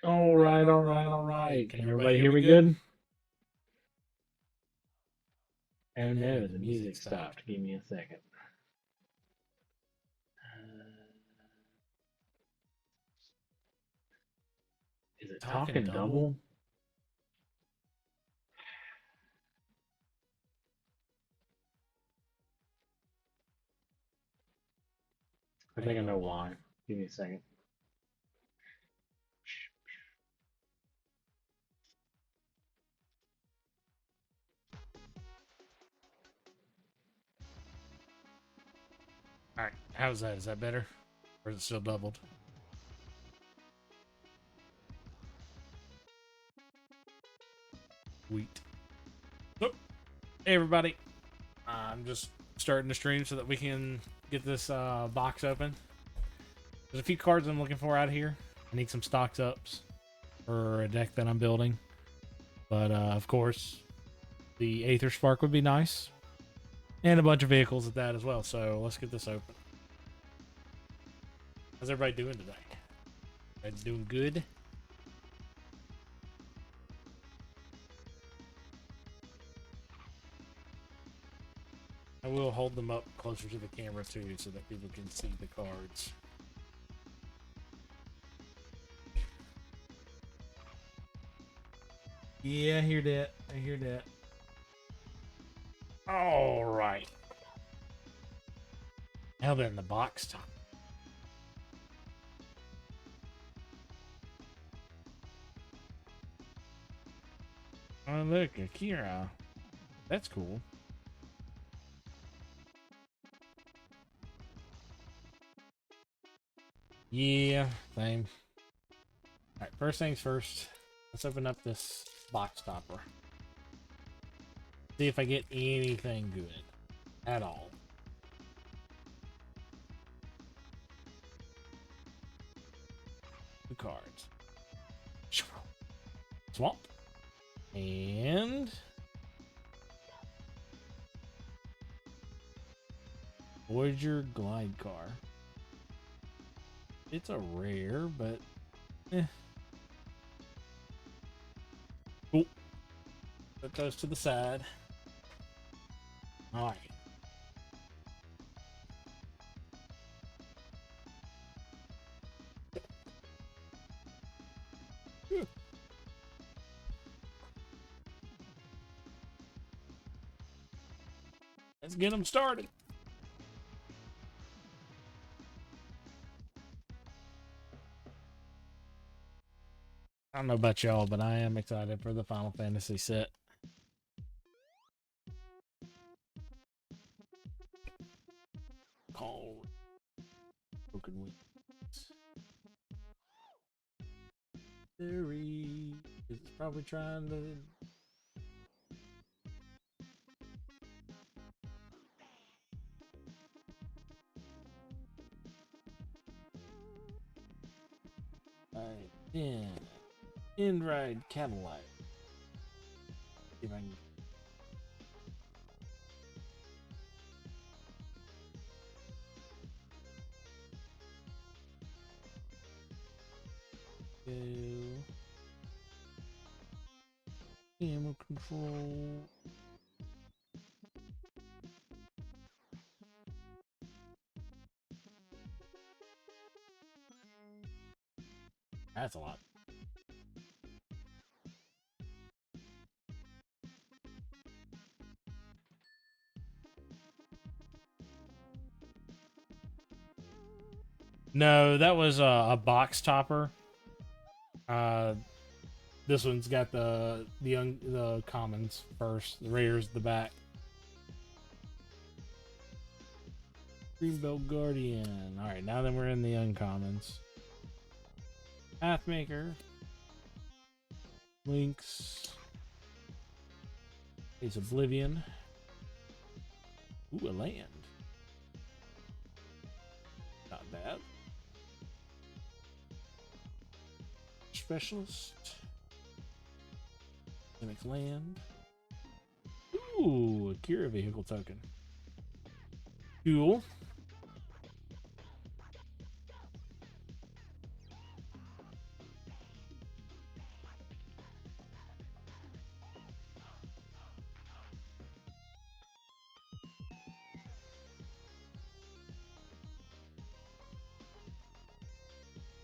All right, all right, all right. Can everybody hear me good? Oh no, the music stopped. Give me a second. Is it talking double? I think I know why. Give me a second. All right, how's that? Is that better? Or is it still doubled? Wheat. So, hey everybody. I'm just starting the stream so that we can get this box open. There's a few cards I'm looking for out here. I need some stocks ups for a deck that I'm building. But of course, the Aether Spark would be nice. And a bunch of vehicles at that as well. So let's get this open. How's everybody doing today? Everybody doing good? I will hold them up closer to the camera too so that people can see the cards. Yeah, I hear that. I hear that. All right. Now then, the box top. Oh, look, Akira. That's cool. Yeah, same. Alright, first things first. Let's open up this box topper. See if I get anything good. At all. Two cards. Swamp. And... Voyager Glide Car. It's a rare, but... Cool. Put those to the side. Alright. Let's get them started. I don't know about y'all, but I am excited for the Final Fantasy set. Called Broken Wings. Theory is probably trying to... Alright, yeah. End ride Cadillac. See if I can... Go. Camera control. That's a lot. No, that was a box topper. This one's got the commons first, the rares the back. Greenbelt Guardian. All right, now then we're in the uncommons. Pathmaker. Lynx. Is Oblivion. Ooh, a land. Not bad. Specialist. Mimic land. Ooh, Akira vehicle token. Cool.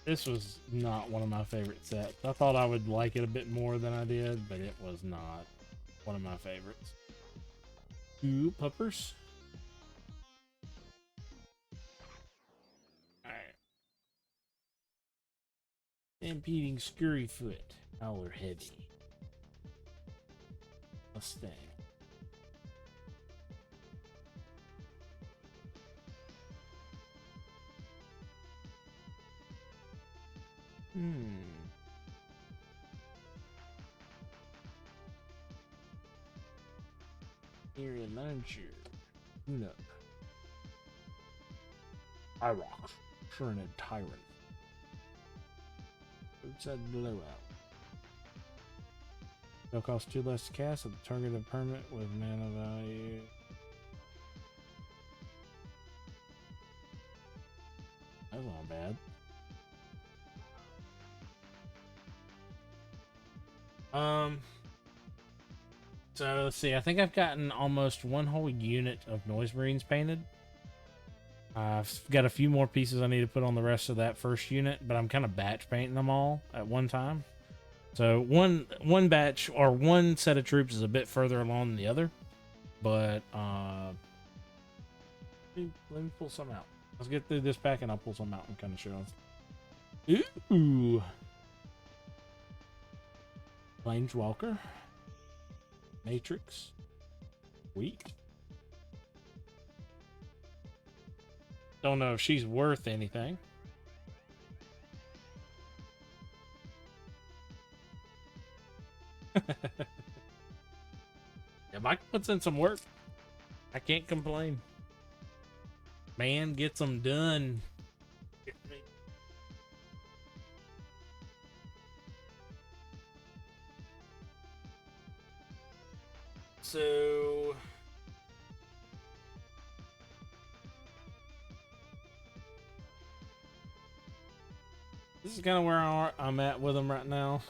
This was not one of my favorite sets. I thought I would like it a bit more than I did, but it was not one of my favorites. Ooh, puppers. Alright. Stampeding Scurryfoot. Howler Heavy. Mustang. Area Launcher. Nook. IROC. Tyrant Tyrant. Roadside Blowout. It'll cost 2 less to cast at the target of permanent with mana value. That's not bad. So let's see. I think I've gotten almost one whole unit of Noise Marines painted. I've got a few more pieces I need to put on the rest of that first unit, but I'm kind of batch painting them all at one time. So one batch or one set of troops is a bit further along than the other, but let me pull some out. Let's get through this pack and I'll pull some out and kind of show them. Ooh, Planeswalker. Matrix. Weak. Don't know if she's worth anything. Yeah, Mike puts in some work. I can't complain. Man gets them done. So this is kind of where I'm at with them right now.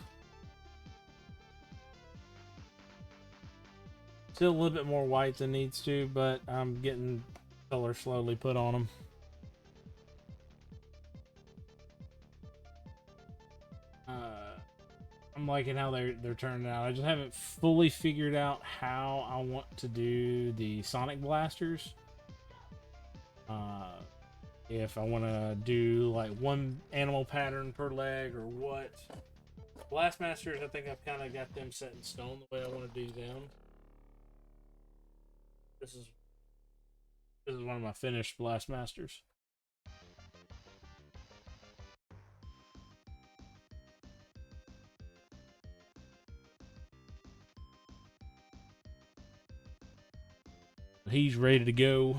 Still a little bit more white than needs to, but I'm getting color slowly put on them. I'm liking how they're turning out. I just haven't fully figured out how I want to do the Sonic Blasters. If I want to do like one animal pattern per leg or what. Blastmasters, I think I've kind of got them set in stone the way I want to do them. This is one of my finished Blastmasters. He's ready to go.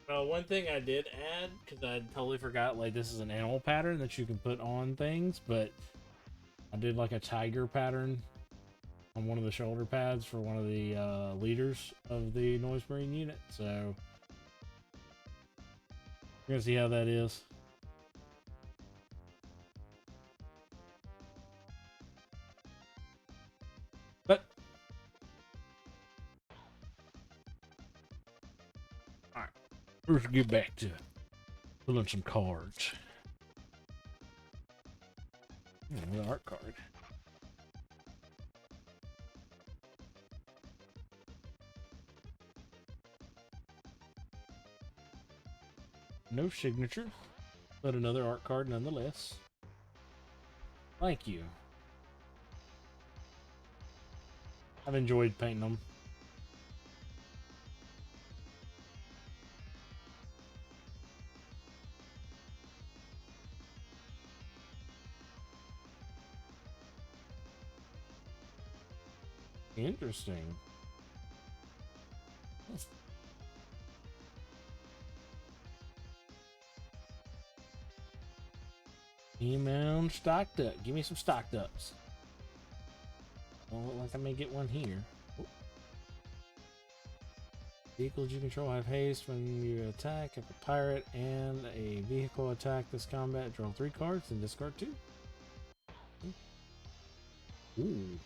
One thing I did add, because I totally forgot, like this is an animal pattern that you can put on things, but I did like a tiger pattern on one of the shoulder pads for one of the leaders of the Noise Marine unit, so we're gonna see how that is. But alright, let's get back to pulling some cards. Another art card. No signature, but another art card nonetheless. Thank you. I've enjoyed painting them. Interesting. E-mound stocked up. Give me some stocked ups. Don't look like I may get one here. Oh. Vehicles you control have haste when you attack. If a pirate and a vehicle attack this combat, draw 3 cards and discard 2. Ooh.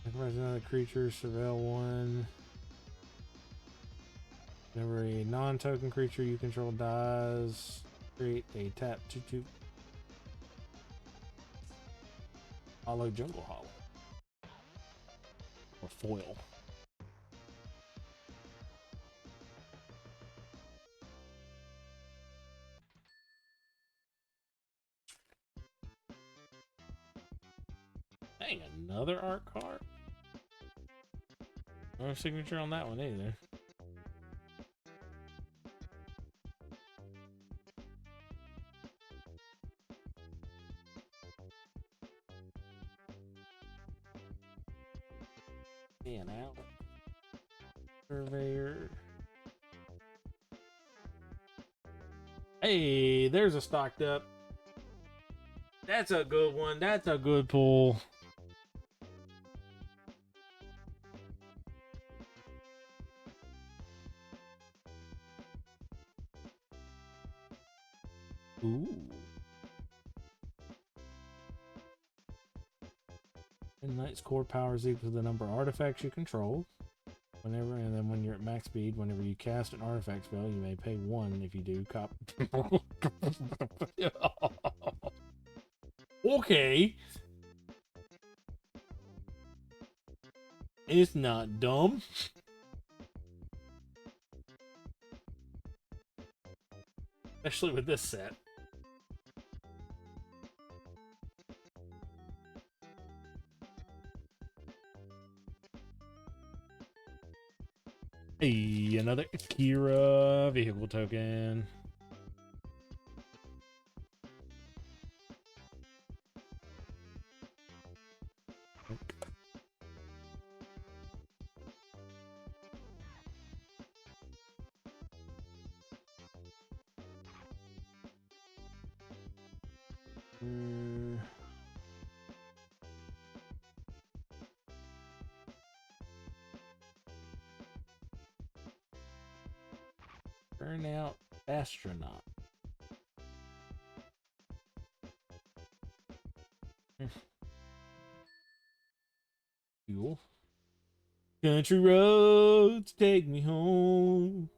Recognize another creature, surveil 1. Whenever a non-token creature you control dies, create a tap 2/2 hollow jungle hollow. Or foil. Dang, another art card? No signature on that one either. And out. Surveyor. Hey, there's a stocked up. That's a good one. That's a good pull. Ooh. And Knight's core power is equal to the number of artifacts you control. Whenever, and then when you're at max speed, whenever you cast an artifact spell, you may pay 1. If you do, Okay. It's not dumb. Especially with this set. Hey, another Kira vehicle token. Burnout astronaut. Fuel. Country roads take me home.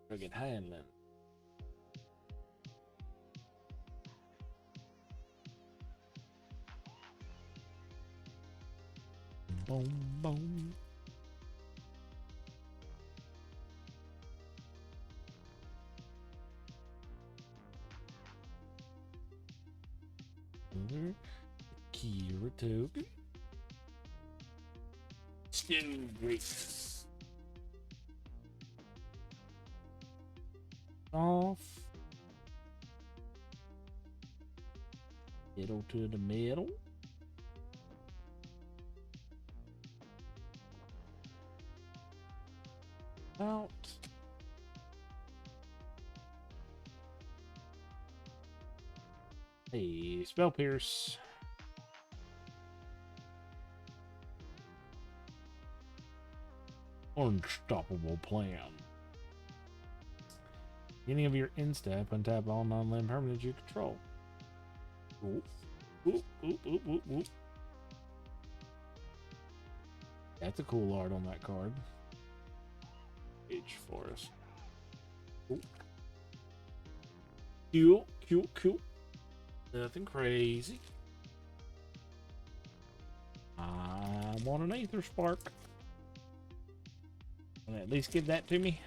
Rugged Highland. Boom, boom. Kira token. Skin Grease. Off. Middle to the middle. Out. Hey, Spell Pierce. Unstoppable plan. Beginning of your end step, untap all non-land permanents you control. Oop. Oop, oop, oop, oop, oop. That's a cool art on that card. H Forest. Oop. Cool, cool, cool. Nothing crazy. I want an Aether Spark. Can I at least give that to me?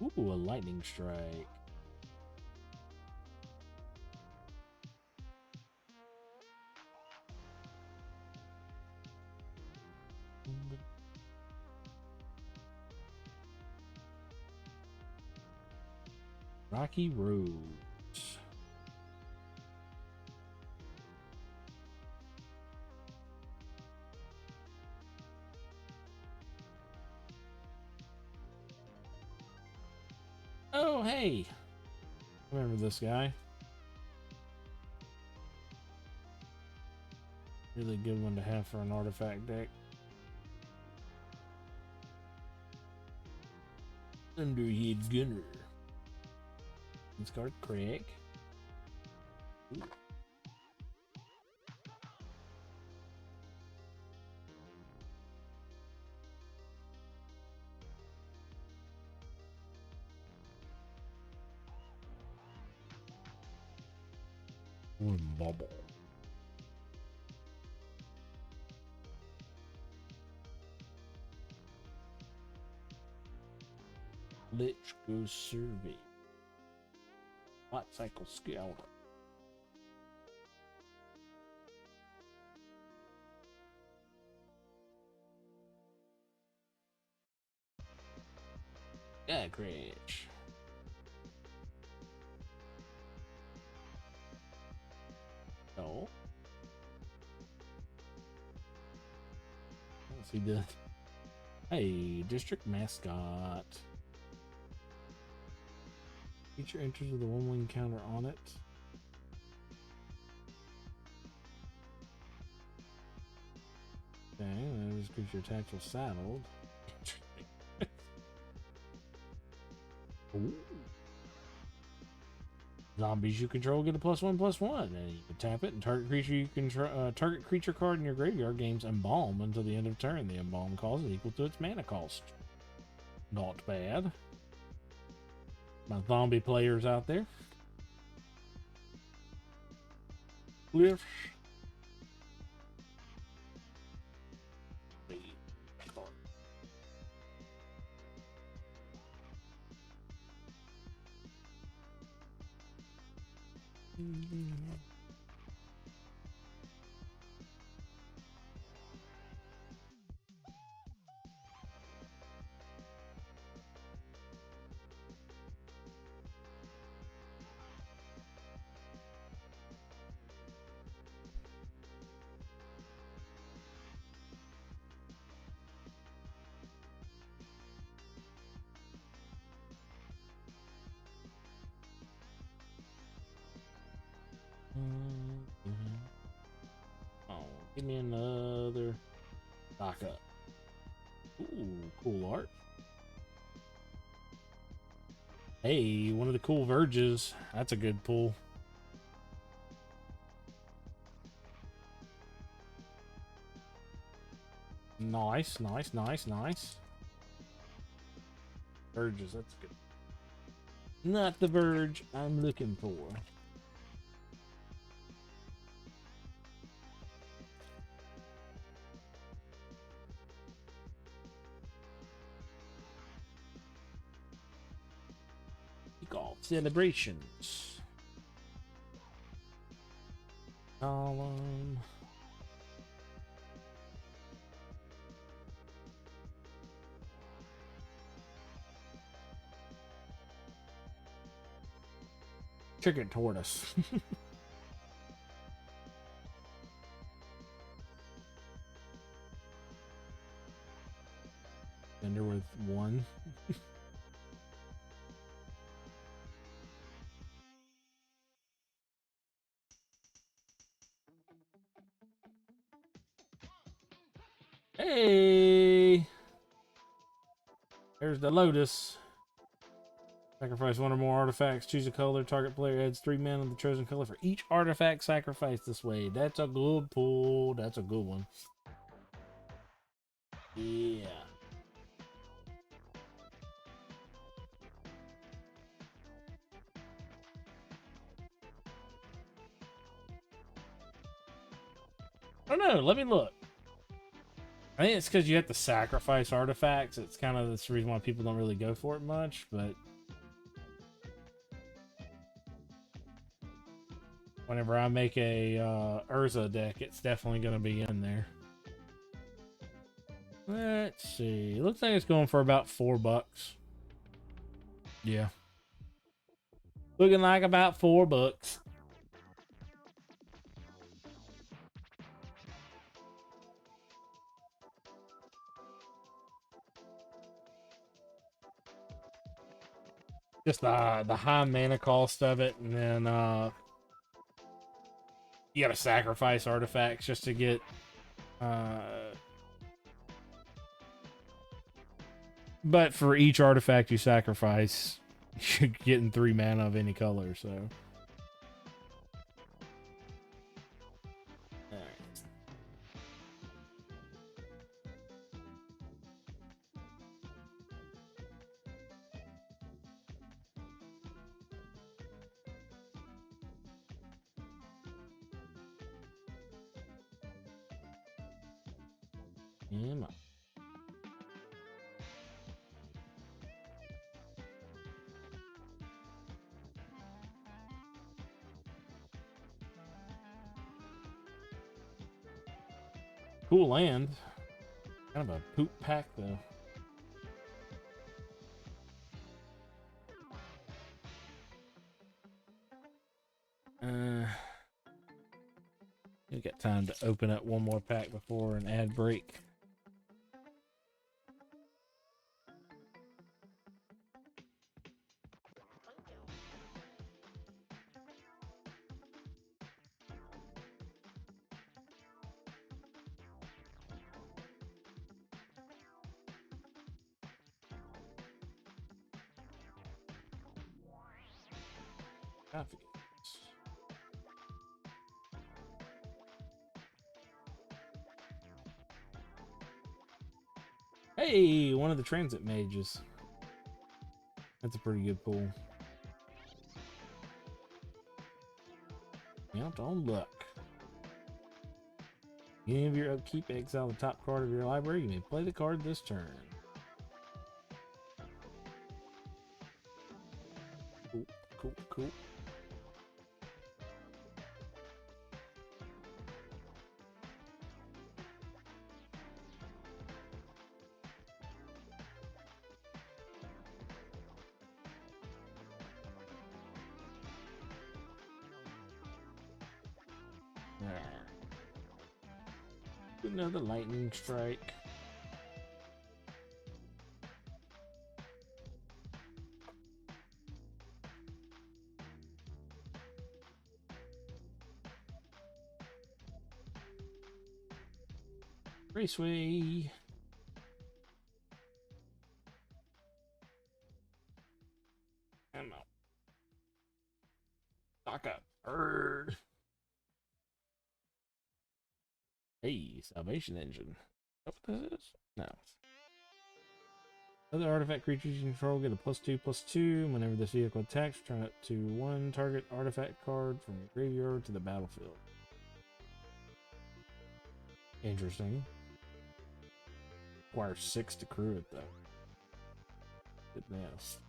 Ooh, a lightning strike. Rocky Roads. Oh, hey. Remember this guy. Really good one to have for an artifact deck. Underhead Gunner. Discard Craig. Bubble. Let's go survey. Light cycle scouter. Yeah, Crash. No. Let's see the. Hey, district mascot. Feature enters with a 1/1 counter on it. Okay, this creature attacks or saddled. Ooh. Zombies you control get a +1/+1, and you can tap it. And target creature you control, target creature card in your graveyard gains Embalm until the end of turn. The Embalm cost is equal to its mana cost. Not bad. My zombie players out there. Cliff. Oh, give me another stock up. Ooh, cool art. Hey, one of the cool Verges. That's a good pull. Nice, nice, nice, nice. Verges, that's good. Not the Verge I'm looking for. Golf celebrations. Column. Chicken tortoise. Ender with 1. Hey! There's the Lotus. Sacrifice 1 or more artifacts. Choose a color. Target player adds 3 mana of the chosen color for each artifact sacrificed this way. That's a good pull. That's a good one. Yeah. I don't know. Let me look. I think it's because you have to sacrifice artifacts. It's kind of the reason why people don't really go for it much, but whenever I make a Urza deck, it's definitely going to be in there. Let's see. Looks like it's going for about $4. Yeah. Looking like about $4. Just the high mana cost of it, and then you gotta sacrifice artifacts just to get But for each artifact you sacrifice, you're getting 3 mana of any color, so. Alright. Come on. Cool land. Kind of a poop pack, though. We got time to open up one more pack before an ad break. I forget this. Hey, one of the transit mages. That's a pretty good pull. Count on luck. Any of your upkeep, exile the top card of your library. You may play the card this turn. Cool, cool, cool. Another lightning strike. Raceway. Ammo. Stock up. Bird. Hey, Salvation Engine. What this is? No. Other artifact creatures you control get a +2/+2. Whenever this vehicle attacks, return it to 1 target artifact card from your graveyard to the battlefield. Interesting. Requires 6 to crew it, though. Goodness.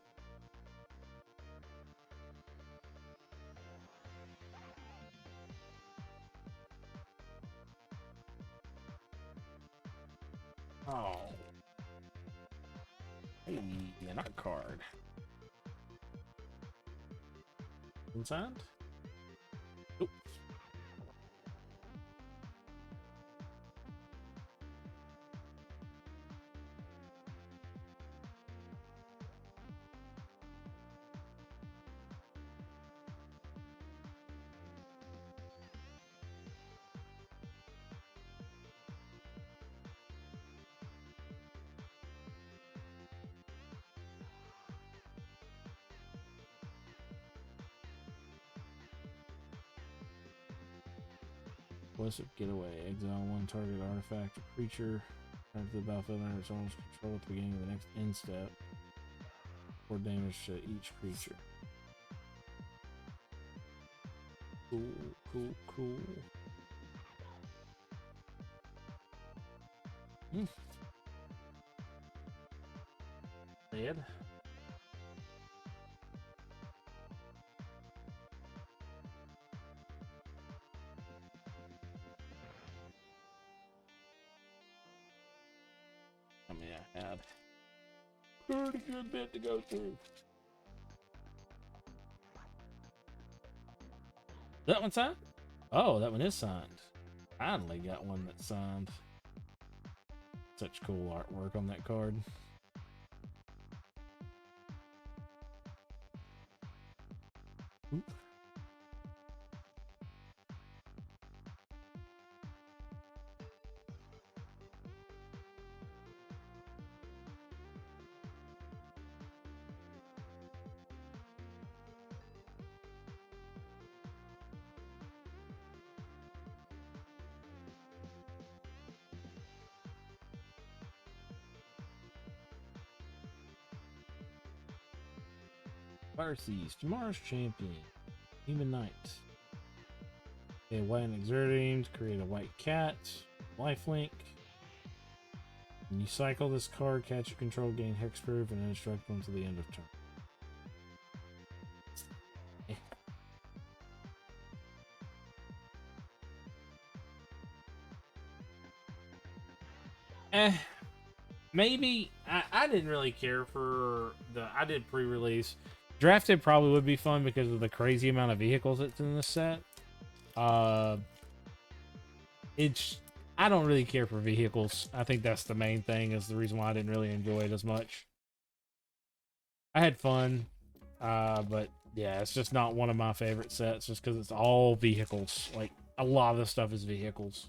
Oh. Hey, an art card. Unsigned? Oop. Aggressive getaway. Exile 1 target artifact or creature. Turn to the battlefield under its owner's control at the beginning of the next end step. 4 damage to each creature. Cool, cool, cool. Dead. I mean, I had a pretty good bit to go through. That one signed? Oh, that one is signed. Finally got one that's signed. Such cool artwork on that card. Oop. Fire Thieves, tomorrow's champion. Human Knight. Okay, white and exerting to create a white cat. Lifelink. When you cycle this card, catch your control, gain hexproof, and indestructible until the end of turn. Maybe I didn't really care for I did pre-release. Drafted probably would be fun because of the crazy amount of vehicles that's in this set. It's I don't really care for vehicles. I think that's the main thing, is the reason why I didn't really enjoy it as much. I had fun, but yeah, it's just not one of my favorite sets just because it's all vehicles. Like, a lot of the stuff is vehicles.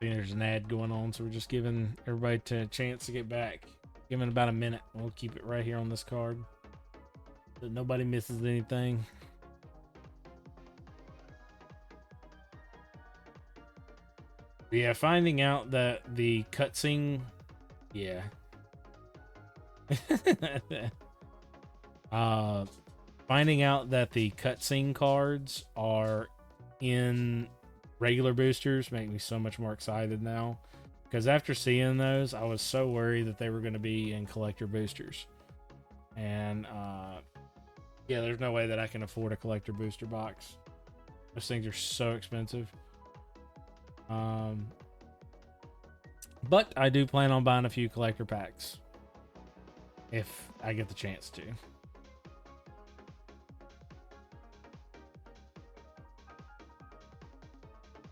There's an ad going on, so we're just giving everybody a chance to get back. Giving about a minute. We'll keep it right here on this card so nobody misses anything. Yeah, finding out that the cutscene, yeah. Finding out that the cutscene cards are in regular boosters make me so much more excited now, because after seeing those, I was so worried that they were going to be in collector boosters, and yeah, there's no way that I can afford a collector booster box. Those things are so expensive. But I do plan on buying a few collector packs if I get the chance to.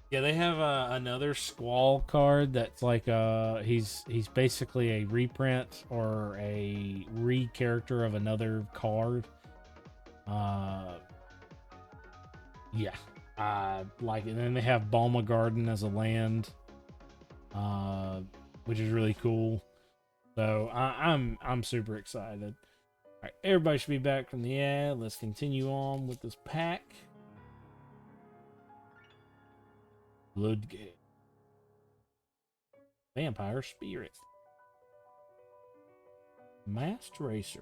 Yeah, they have another Squall card that's like he's basically a reprint or a re-character of another card. Yeah, like it. And then they have Balma Garden as a land, which is really cool. So I'm super excited. All right, everybody should be back from the ad. Let's continue on with this pack. Bloodgate. Vampire Spirit. Masked Racer.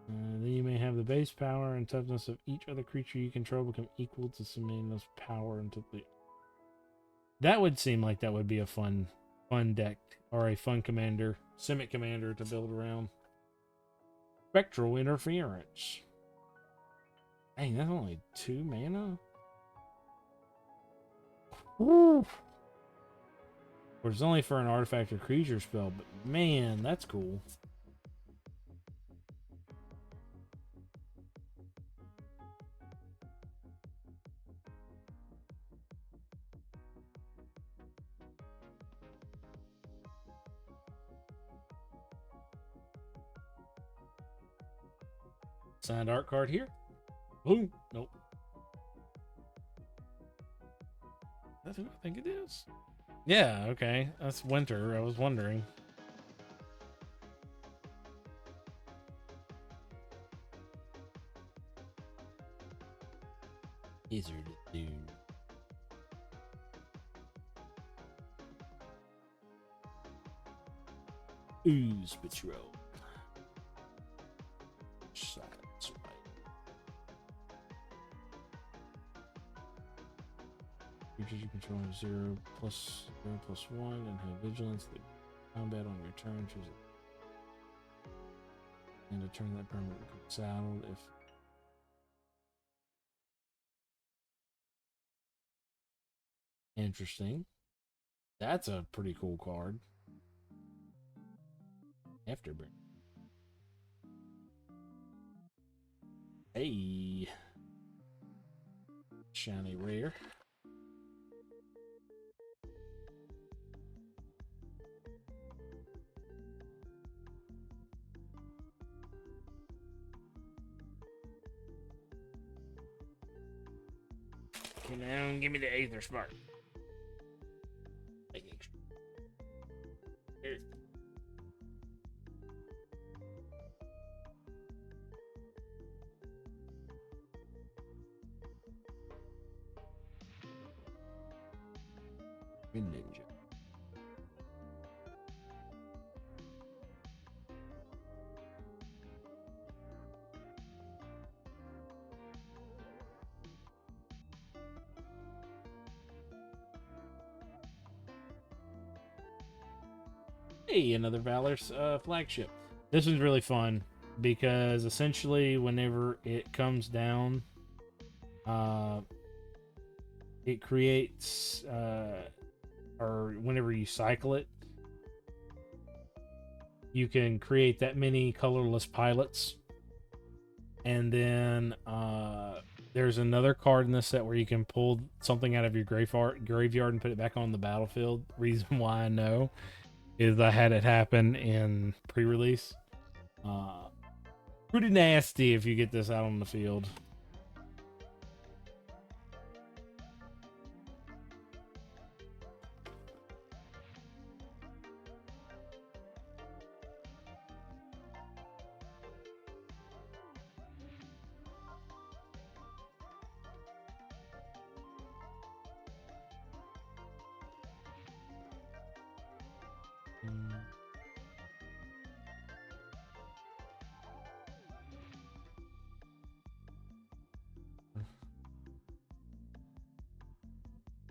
Then you may have the base power and toughness of each other creature you control become equal to Semena's power until the... That would seem like that would be a fun deck, or a fun commander, Simic commander to build around. Spectral Interference. Dang, that's only 2 mana? Woo! It's only for an artifact or creature spell, but man, that's cool. Signed art card here. Boom. Nope. That's who I think it is. Yeah, okay. That's Winter. I was wondering. Izzard Dune. Ooze Patrol. Silence Right. Creatures you control have 0/0/1 and have vigilance. The combat on your turn. Choose it. And to turn that permanent becomes saddled if... Interesting. That's a pretty cool card. Afterburn. Hey. Shiny rare. You know, give me the Aether Spark. Here. Ninja. Hey, another Valor's flagship. This is really fun because essentially, whenever it comes down, it creates, or whenever you cycle it, you can create that many colorless pilots. And then there's another card in this set where you can pull something out of your graveyard and put it back on the battlefield. Reason why I know is I had it happen in pre-release. Pretty nasty if you get this out on the field.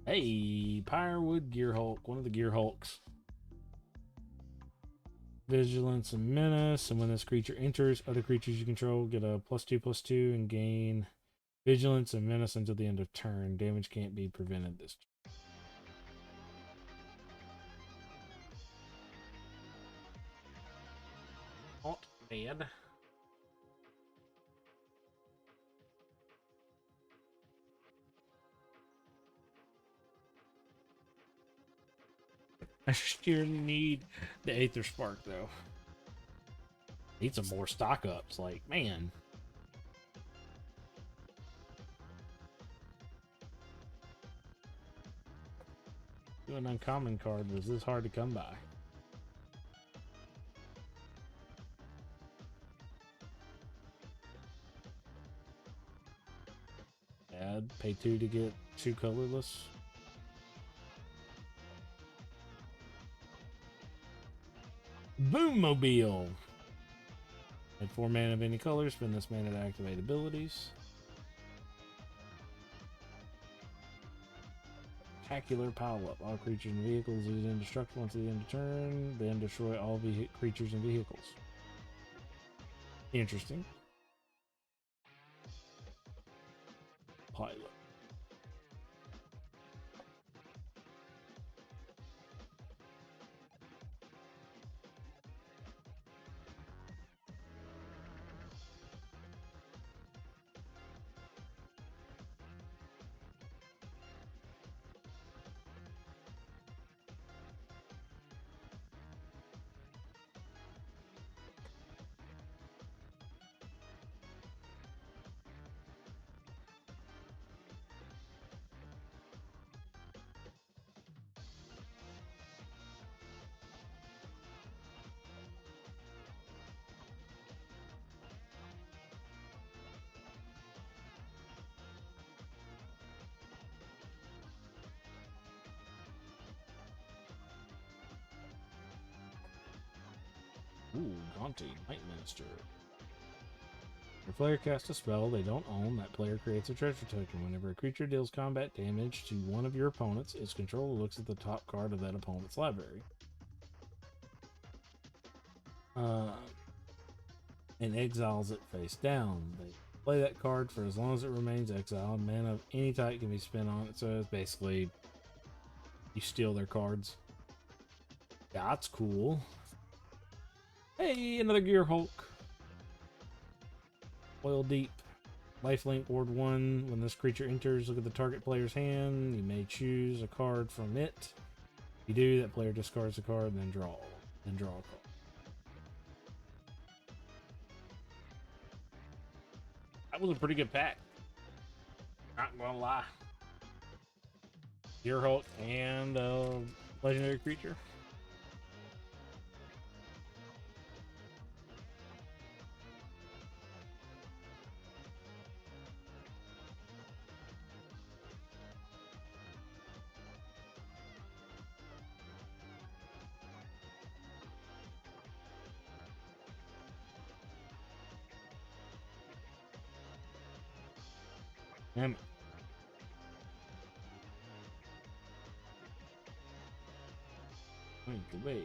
Hey, Pyrewood Gear Hulk, one of the Gear Hulks. Vigilance and Menace, and when this creature enters, other creatures you control get a +2/+2 and gain Vigilance and Menace until the end of turn. Damage can't be prevented this turn. Not bad. I sure need the Aether Spark, though. Need some more stock ups. Like, man. An uncommon card was this hard to come by. Add, pay 2 to get 2 colorless. Boommobile. Add 4 mana of any color. Spend this mana to activate abilities. Spectacular pile up. All creatures and vehicles is indestructible until the end of turn. Then destroy all creatures and vehicles. Interesting. Pilot. Ooh, Gaunty, Night Minister. If a player casts a spell they don't own, that player creates a treasure token. Whenever a creature deals combat damage to one of your opponents, its controller looks at the top card of that opponent's library. And exiles it face down. They play that card for as long as it remains exiled. Mana of any type can be spent on it, so it's basically you steal their cards. That's cool. Hey, another Gear Hulk. Oil Deep. Lifelink Ward 1. When this creature enters, look at the target player's hand. You may choose a card from it. If you do, that player discards a card and then draw a card. That was a pretty good pack. Not gonna lie. Deer Hulk and legendary creature. Damn it. Wink away.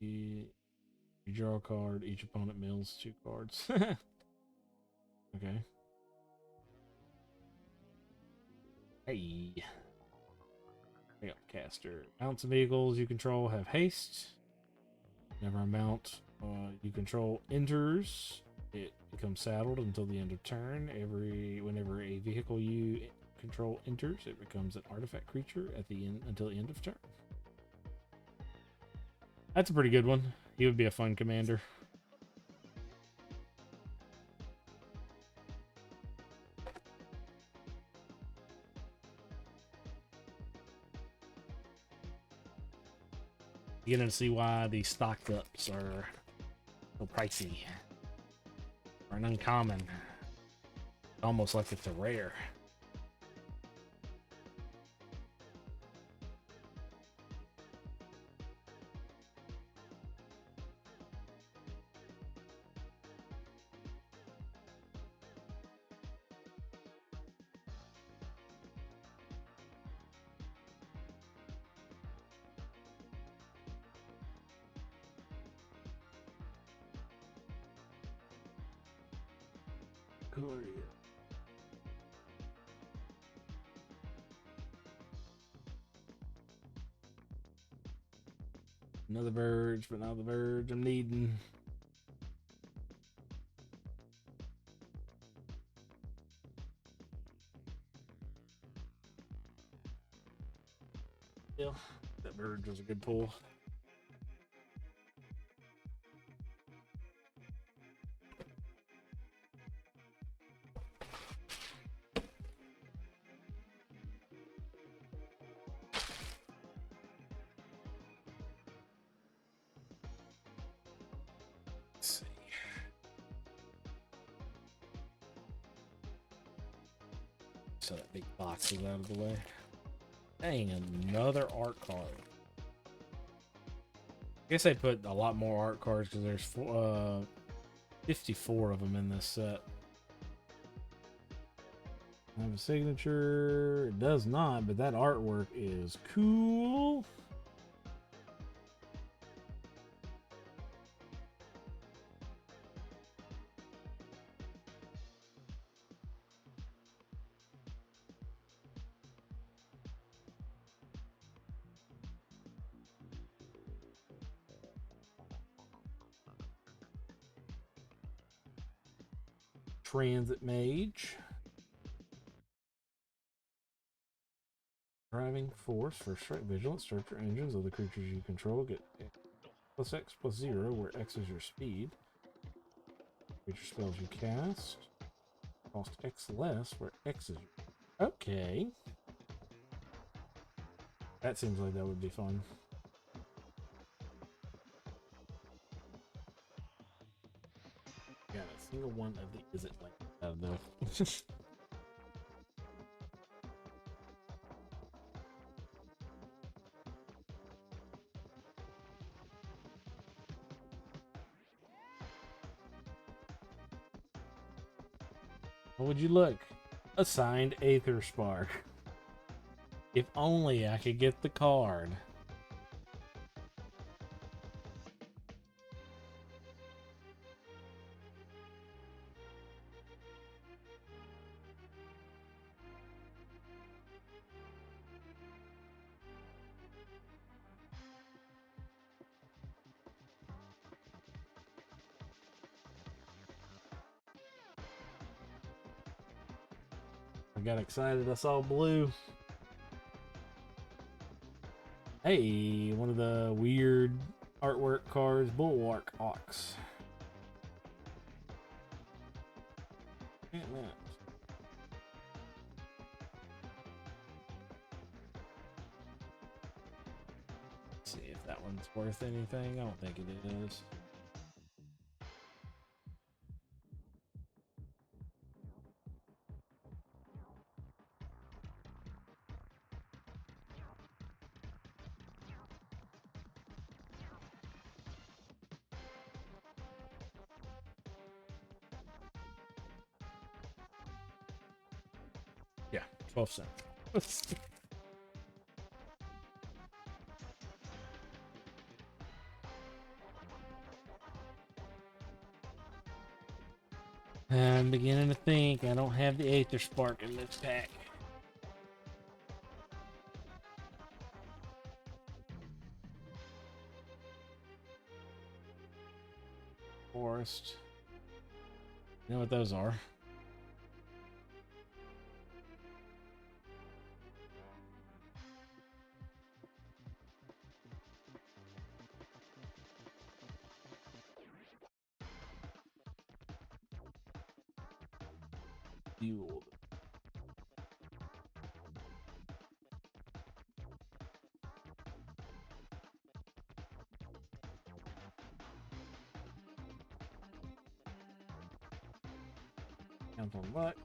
You draw a card, each opponent mills 2 cards. Okay. Hey. I got caster. Mounts and vehicles you control have haste. Whenever a mount you control enters, it becomes saddled until the end of turn. Whenever a vehicle you control enters, it becomes an artifact creature at the end until the end of turn. That's a pretty good one. He would be a fun commander. You're gonna see why these stocked ups are so pricey. Or an uncommon. Almost like it's a rare. Another verge, but not the verge I'm needing. Yeah, that verge was a good pull. Let's see. So that big box is out of the way. Dang, another art card. I guess I put a lot more art cards because there's 54 of them in this set. I have a signature. It does not, but that artwork is cool. Transit Mage. Driving Force for Strike Vigilance. Structure engines of the creatures you control get +X+0, where X is your speed. Creature spells you cast cost X less, where X is your... Okay. That seems like that would be fun. Yeah, a single one of the isn't like that though. What would you look? Assigned Aether Spark. If only I could get the card. I got excited. I saw blue. Hey, one of the weird Artwork cards, Bulwark Ox. Let's see if that one's worth anything. I don't think it is. Yeah, 12 cents. I'm beginning to think I don't have the Aether Spark in this pack. Forest. You know what those are? Fueled. Count on luck.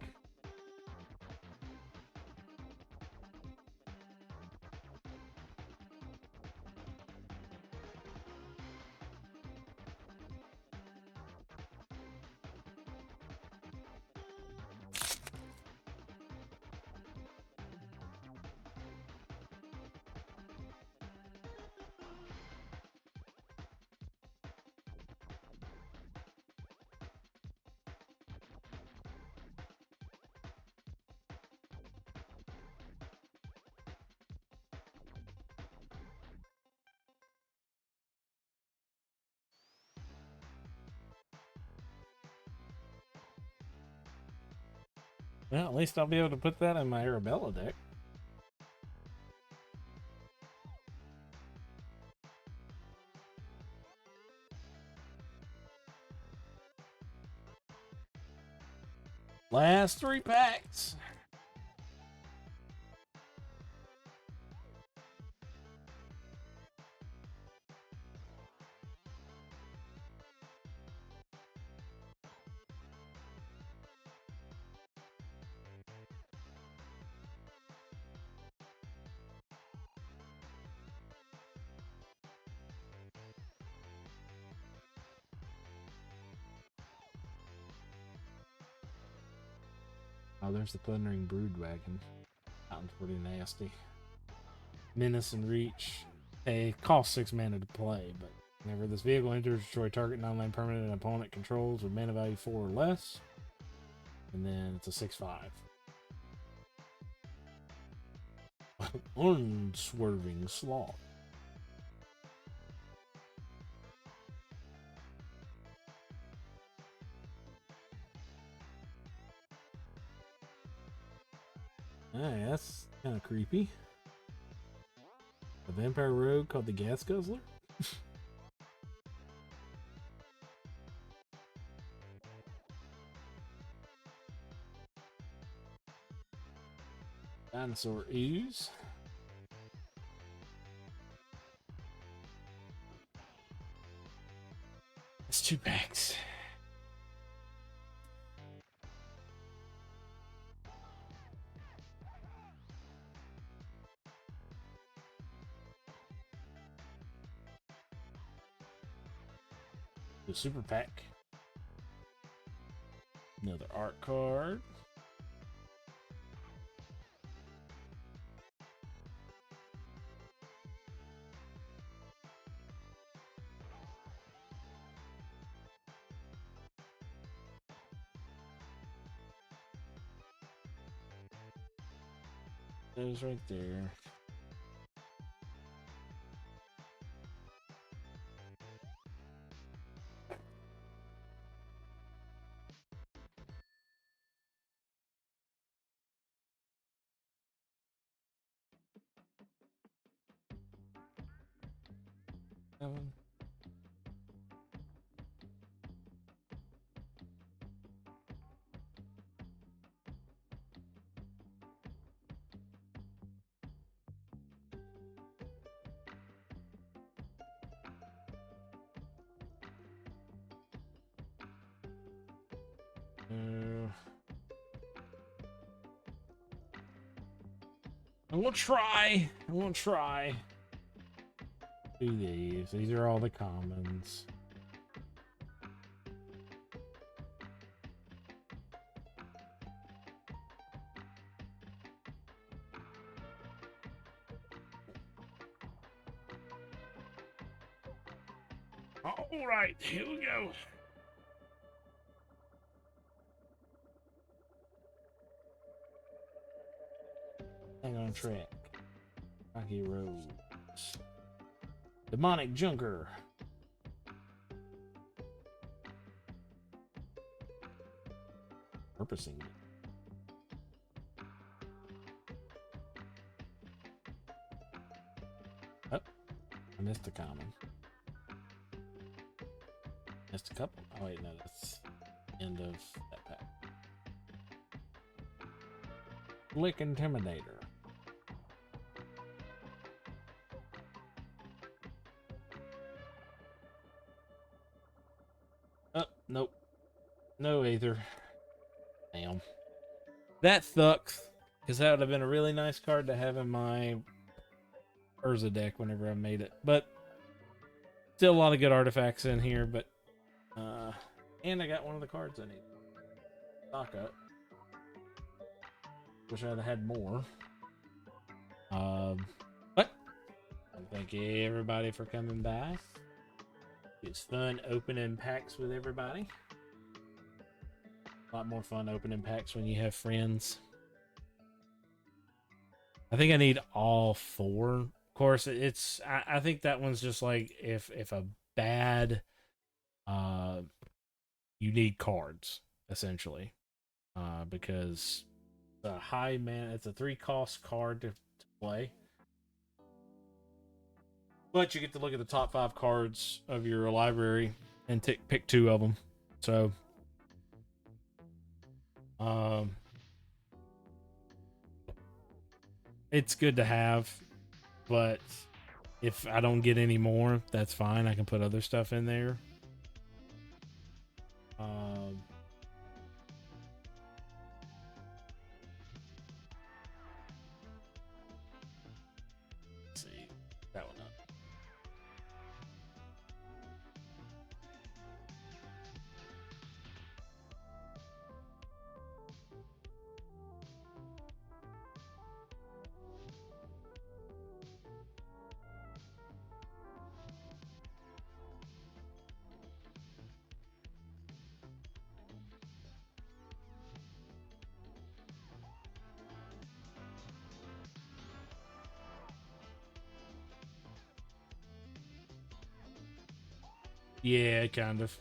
Well, at least I'll be able to put that in my Arabella deck. Last 3 packs. Oh, there's the Thundering Broodwagon. Sounds pretty nasty. Menace and Reach. They cost 6 mana to play, but whenever this vehicle enters, destroy target non-land permanent an opponent controls with mana value 4 or less. And then it's a 6/5. Unswerving Sloth. Hey, that's kind of creepy. A vampire rogue called the Gas Guzzler? Dinosaur Ooze. It's 2 packs. The super pack. Another art card. Those right there. I won't try. I won't try. Do these. These are all the commons. All right, here we go. Hang on track. Rocky Roads. Demonic Junker. Purposing. Oh, I missed a common. Missed a couple. Oh wait, no, that's the end of that pack. Lick Intimidator. Oh, nope. No Aether. Damn. That sucks. Because that would have been a really nice card to have in my Urza deck whenever I made it. But still a lot of good artifacts in here, but and I got one of the cards I need. Stock up. Wish I'd have had more. But thank you everybody for coming by. It's fun opening packs with everybody. A lot more fun opening packs when you have friends. I think I need all 4. Of course, it's I think that one's just like if a bad you need cards essentially. Because the high mana, it's a 3-cost card to play. But you get to look at the top 5 cards of your library and pick 2 of them. So it's good to have, but if I don't get any more, that's fine. I can put other stuff in there. Let's see that one up. Yeah, kind of.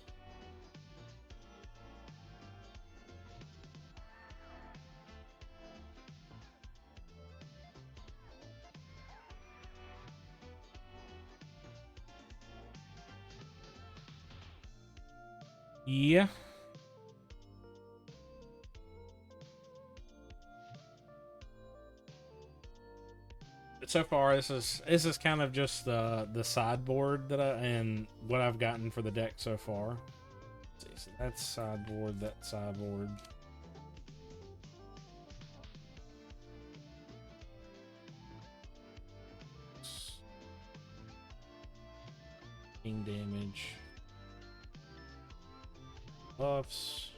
Yeah. But so far, this is kind of just the sideboard that and what I've gotten for the deck so far. Let's see, so that's sideboard, that sideboard. King damage. Buffs.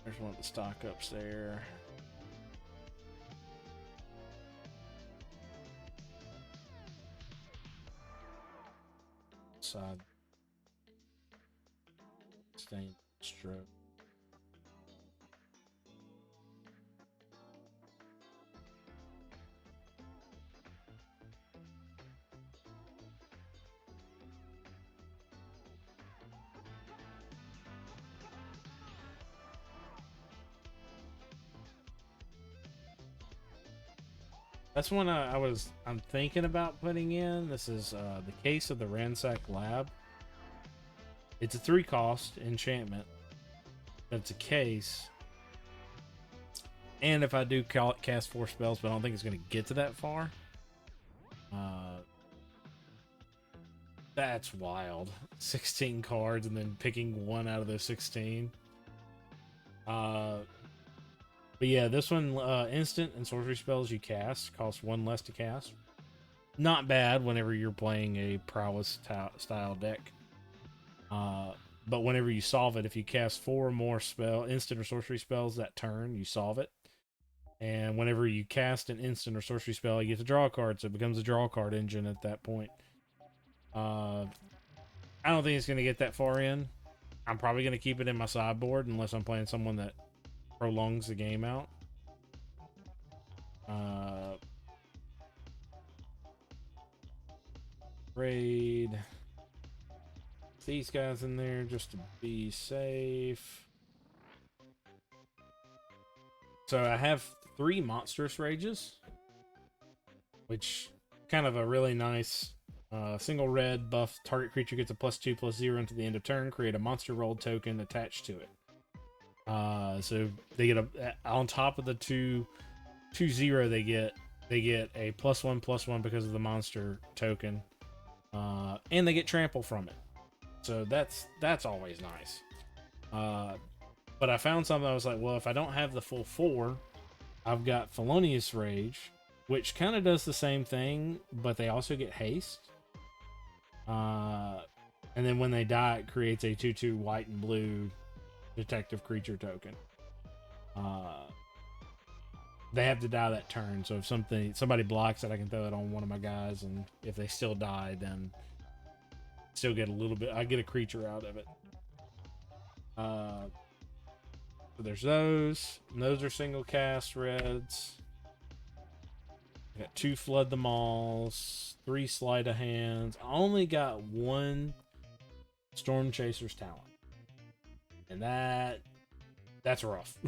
There's one of the stock ups there. Side. Stain stroke. That's one I'm thinking about putting in. This is the Case of the Ransack Lab. It's a 3-cost enchantment. That's a case. And if I do cast 4 spells, but I don't think it's going to get to that far. That's wild. 16 cards and then picking one out of those 16. But yeah, this one, instant and sorcery spells you cast cost 1 less to cast. Not bad whenever you're playing a prowess style deck. But whenever you solve it, if you cast 4 or more instant or sorcery spells that turn, you solve it. And whenever you cast an instant or sorcery spell, you get to draw a card, so it becomes a draw card engine at that point. I don't think it's going to get that far in. I'm probably going to keep it in my sideboard unless I'm playing someone that prolongs the game out. Raid these guys in there just to be safe. So I have 3 monstrous rages, which kind of a really nice single red buff. Target creature gets a +2/+0 until the end of turn. Create a monster rolled token attached to it. So they get on top of the 2/0 they get a +1/+1 because of the monster token, and they get trample from it. So that's always nice. But I found something. I was like, well, if I don't have the full 4, I've got Felonious Rage, which kind of does the same thing, but they also get haste. And then when they die, it creates a 2/2 white and blue detective creature token. They have to die that turn, so if somebody blocks it, I can throw it on one of my guys, and if they still die, then still get a little bit. I get a creature out of it. So there's those. And those are single cast reds. I got 2 Flood the Malls, 3 Sleight of Hands. I only got 1 Storm Chaser's Talent, and that's rough.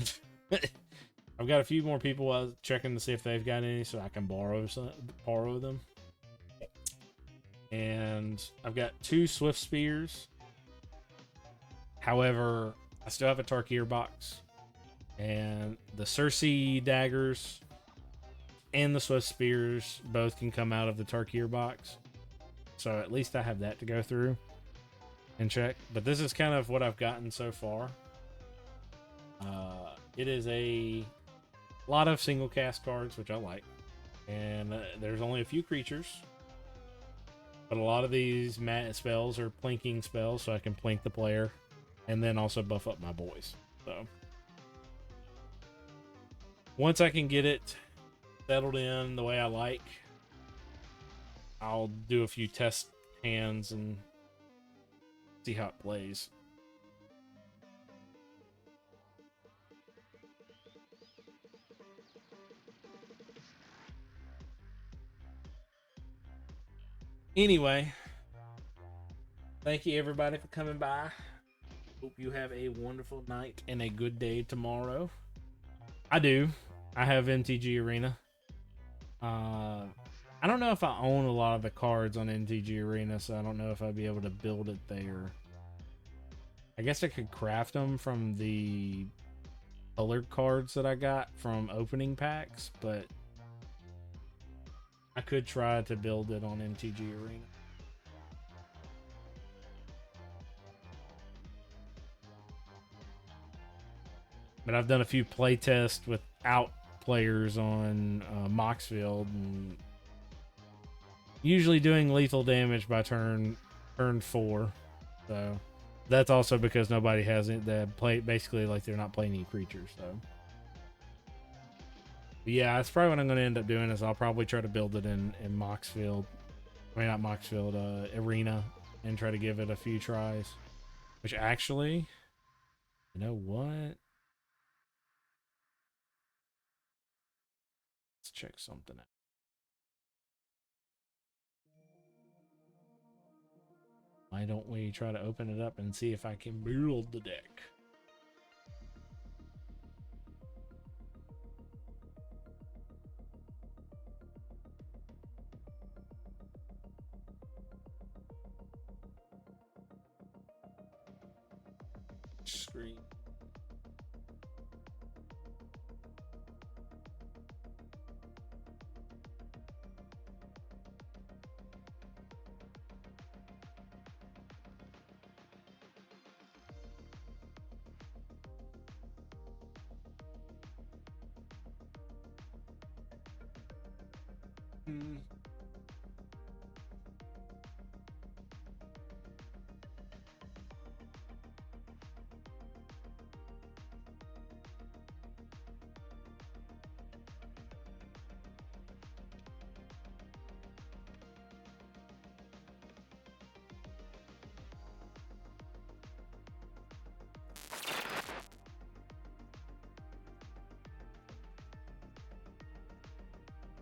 I've got a few more people checking to see if they've got any, so I can borrow them. And I've got 2 Swift Spears. However, I still have a Tarkir box, and the Cersei daggers and the Swift Spears both can come out of the Tarkir box. So at least I have that to go through and check. But this is kind of what I've gotten so far. It is a lot of single cast cards, which I like. And there's only a few creatures. But a lot of these spells are plinking spells, so I can plink the player and then also buff up my boys. So once I can get it settled in the way I like, I'll do a few test hands and see how it plays. Anyway, thank you everybody for coming by. Hope you have a wonderful night and a good day tomorrow. I do. I have MTG Arena. I don't know if I own a lot of the cards on MTG Arena, so I don't know if I'd be able to build it there. I guess I could craft them from the colored cards that I got from opening packs, but I could try to build it on MTG Arena. But I've done a few play tests without players on Moxfield, and usually doing lethal damage by turn 4. So that's also because nobody has it that play, basically like they're not playing any creatures. So but yeah, that's probably what I'm going to end up doing. Is I'll probably try to build it in Moxfield. I mean, not Moxfield, Arena, and try to give it a few tries. Which actually, you know what? Let's check something out. Why don't we try to open it up and see if I can build the deck? Screen.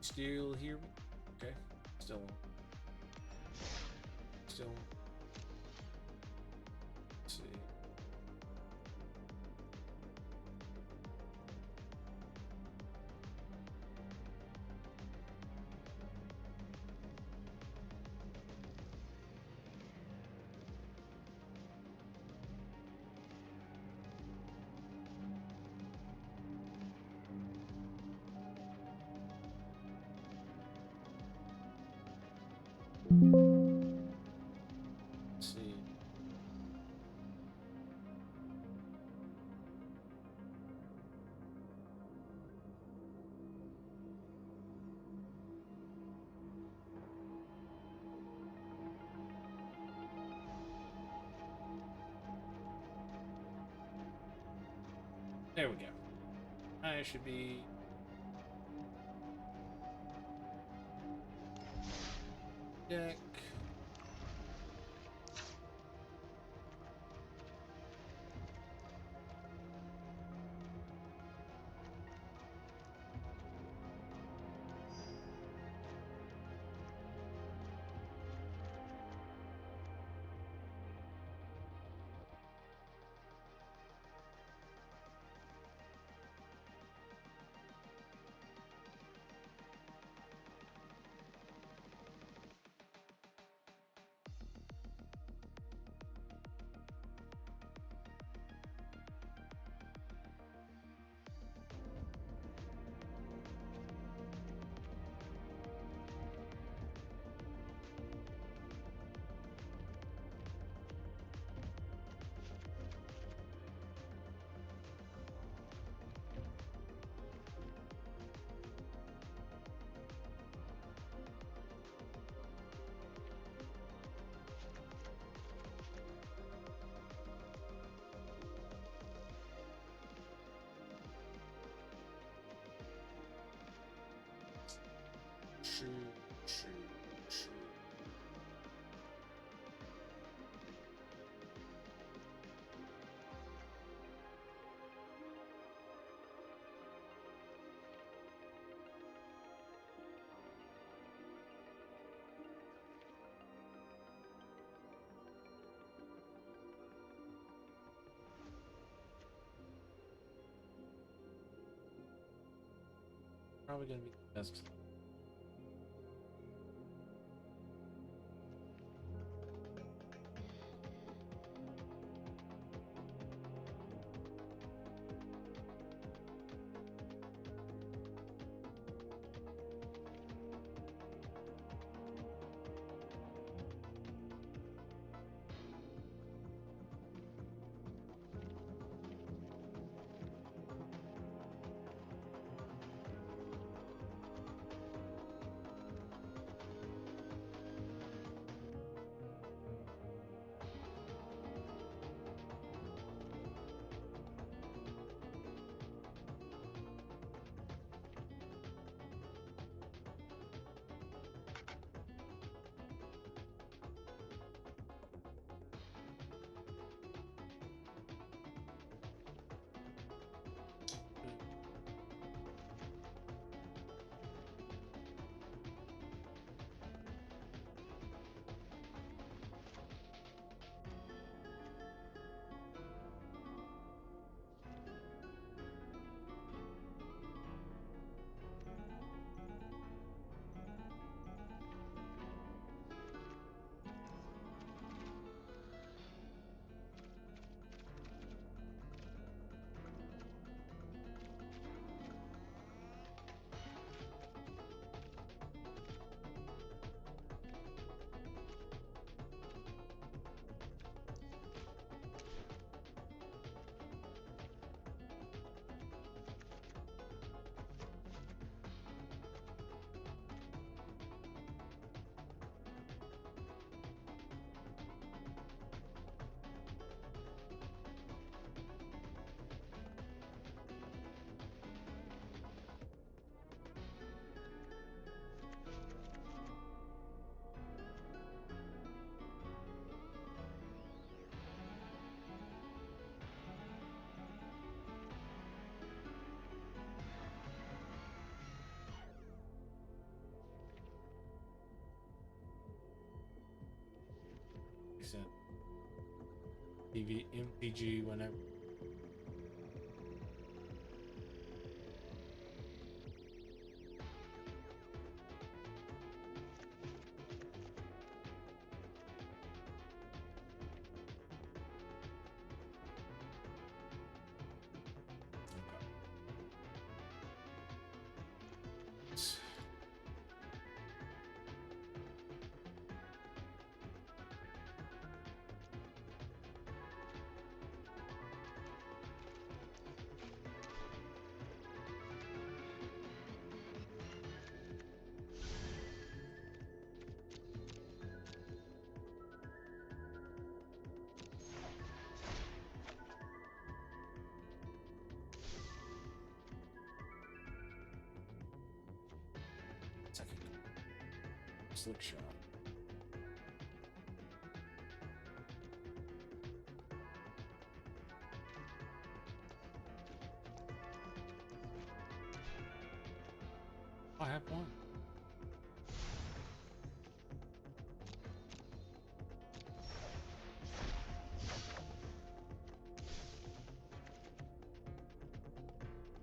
Still hear me? Okay. Still. Let's see. Let's see. There we go. I should be. Deck. Shoot. Probably gonna be the best. MTG whenever. Slick shot. I have one.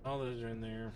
All those are in there.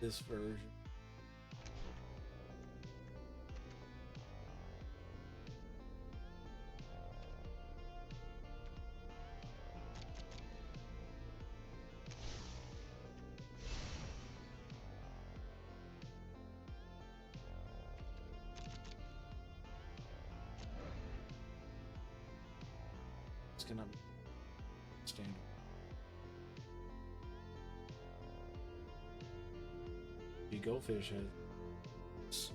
This version. It's gonna stand. The goldfish has.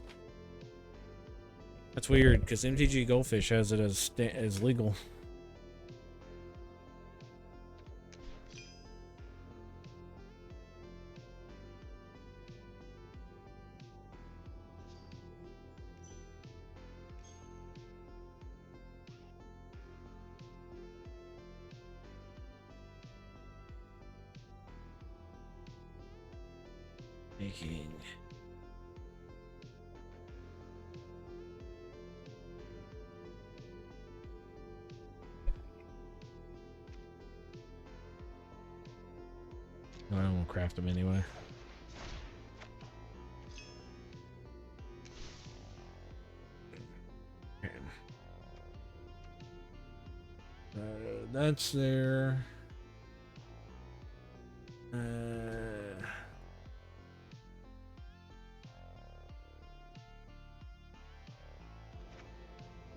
That's weird because MTG Goldfish has it as legal. Making. No, I don't want to craft them anyway. That's there.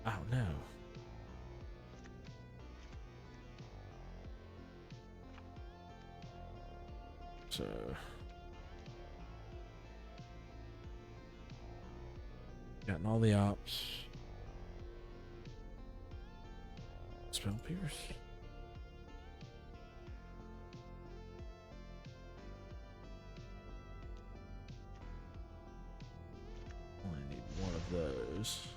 Oh no. So gotten all the ops. Spell pierce. Only need one of those.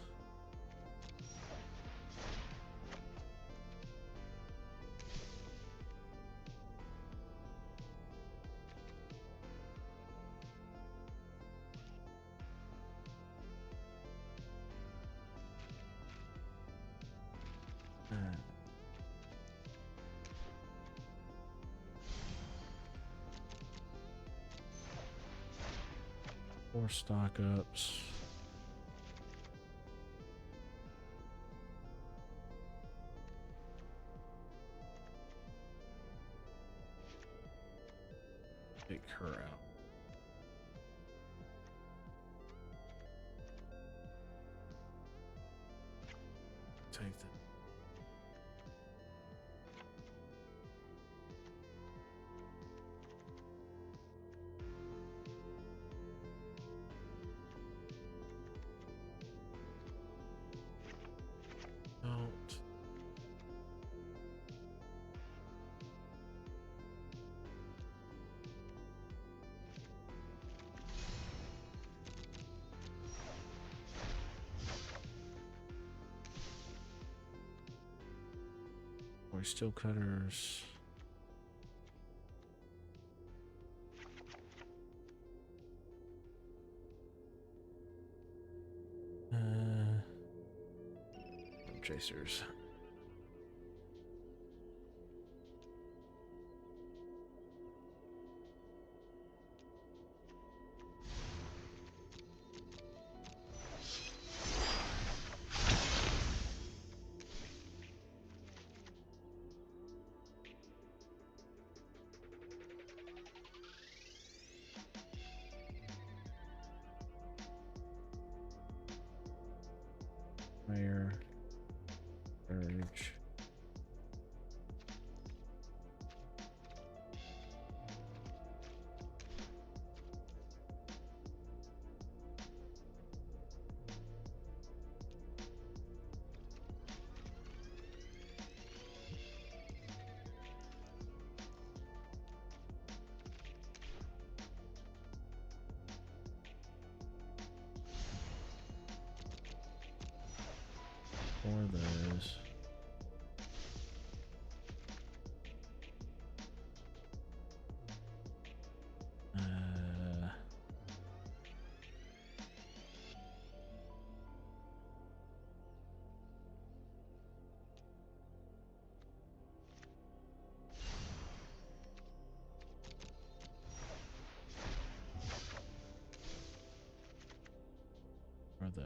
Four stock ups. Take her out. Take that. steel cutters. Chasers. Fire. Urge. Four of those. Or the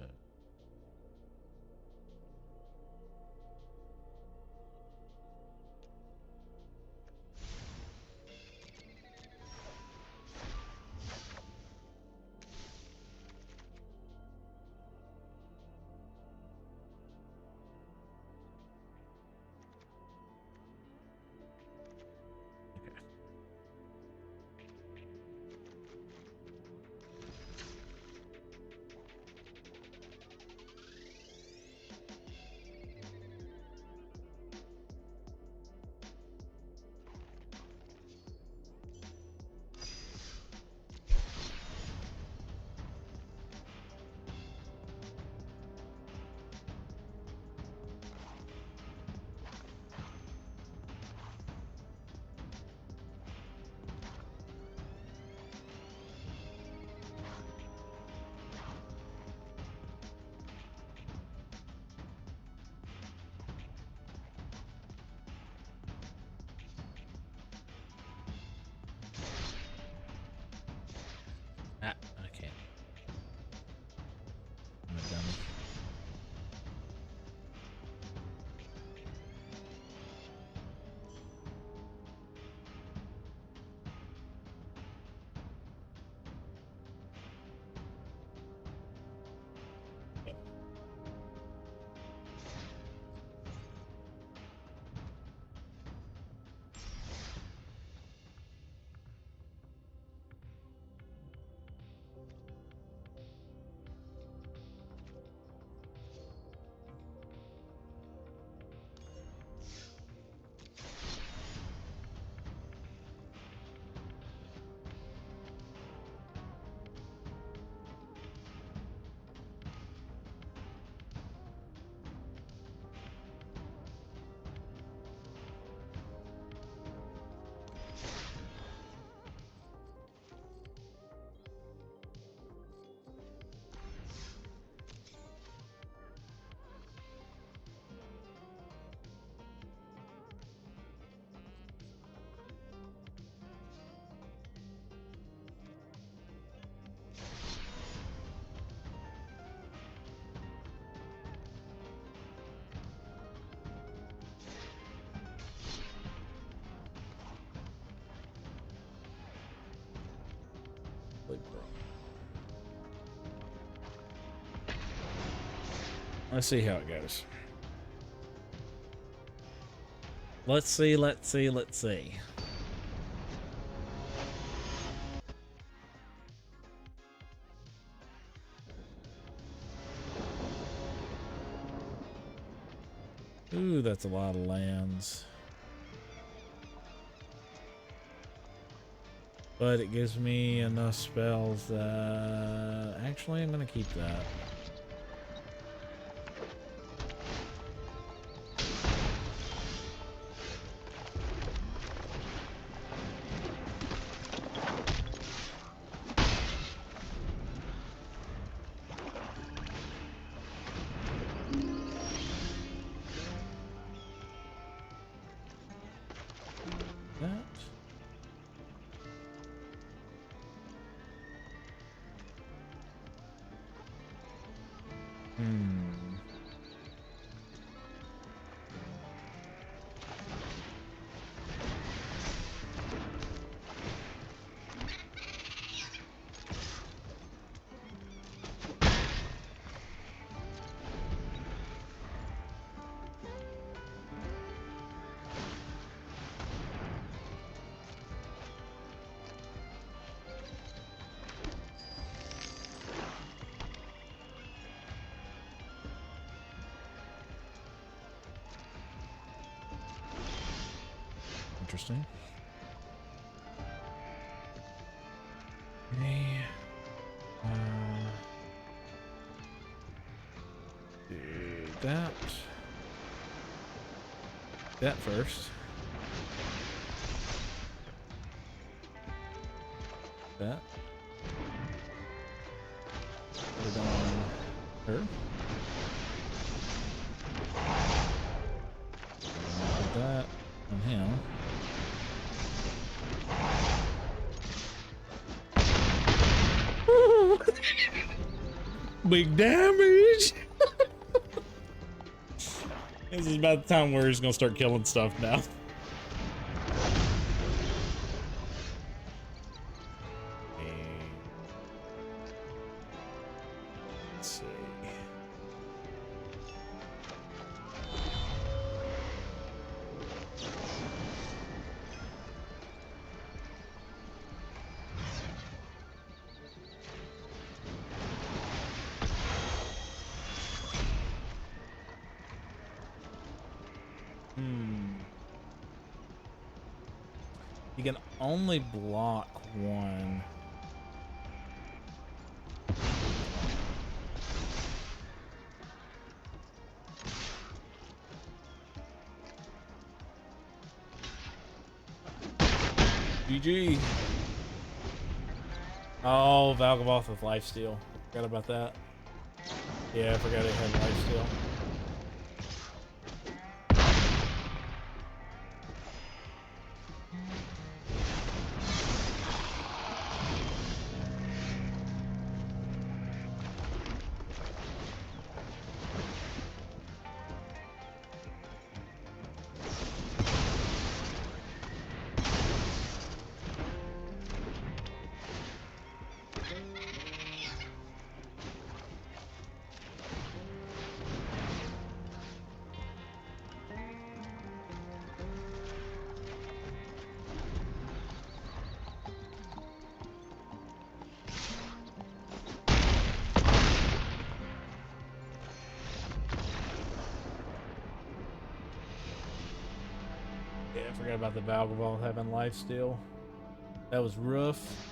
okay. I'm a dummy. Let's see how it goes. Let's see. Ooh, that's a lot of lands. But it gives me enough spells that... Actually, I'm going to keep that. Hmm. Interesting. Okay. Do that. That first. That. Put it on her. Put that on him. Big damage. This is about the time where he's gonna start killing stuff now. Let's see. You can only block one. GG. Oh, Valgaboth with lifesteal. Forgot about that. Yeah, I forgot it had lifesteal. Yeah, I forgot about the Valgaboth having lifesteal. That was rough.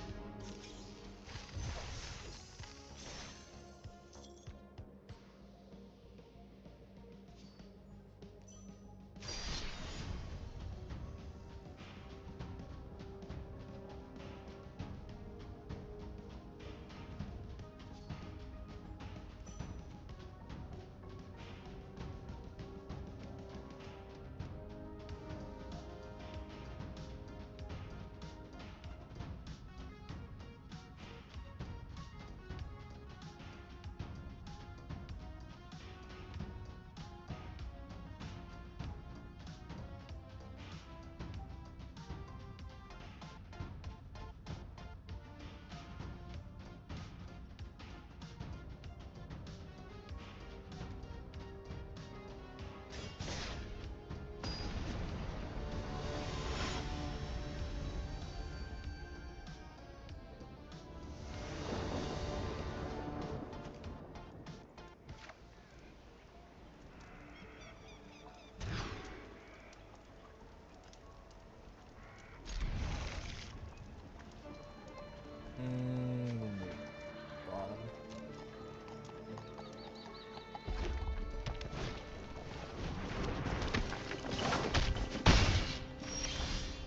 Bottom.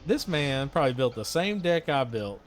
This man probably built the same deck I built.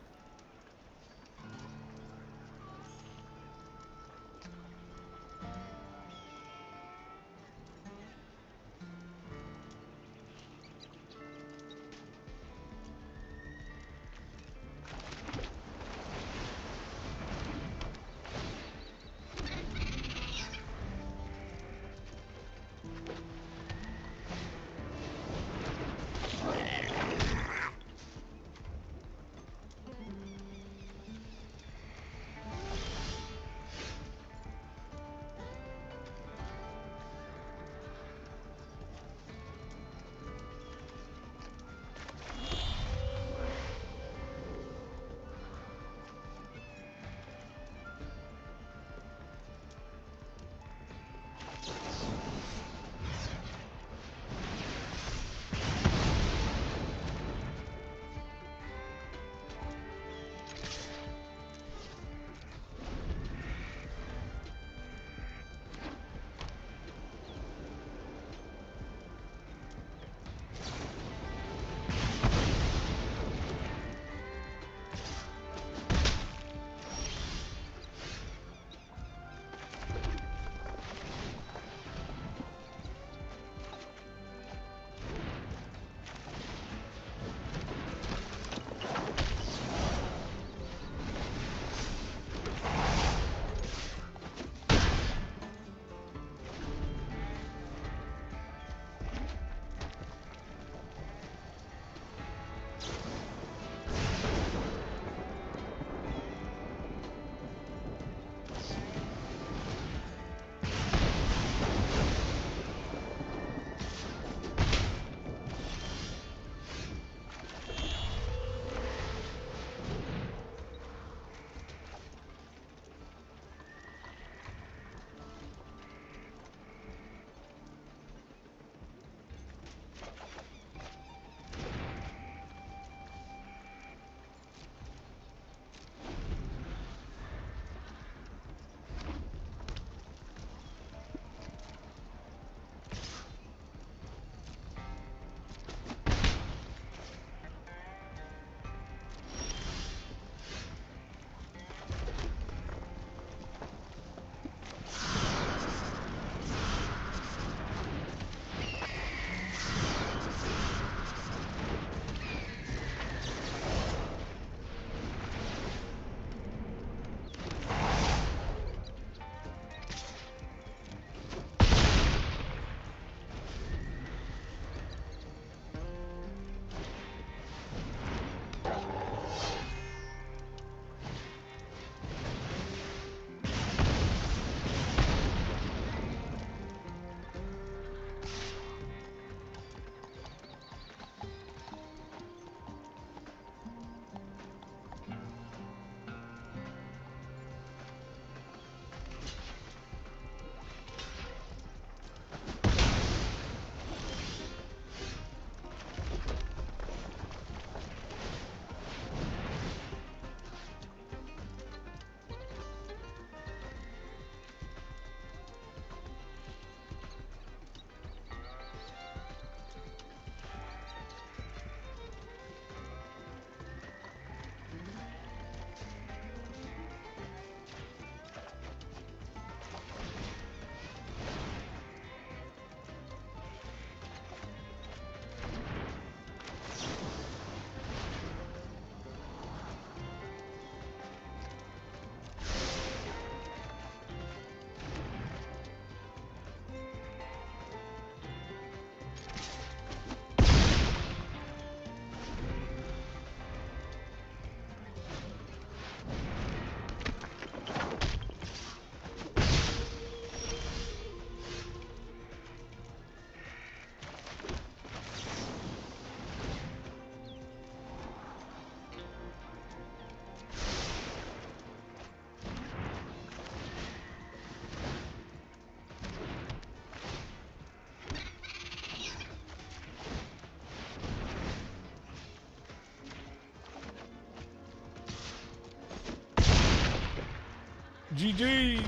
GG.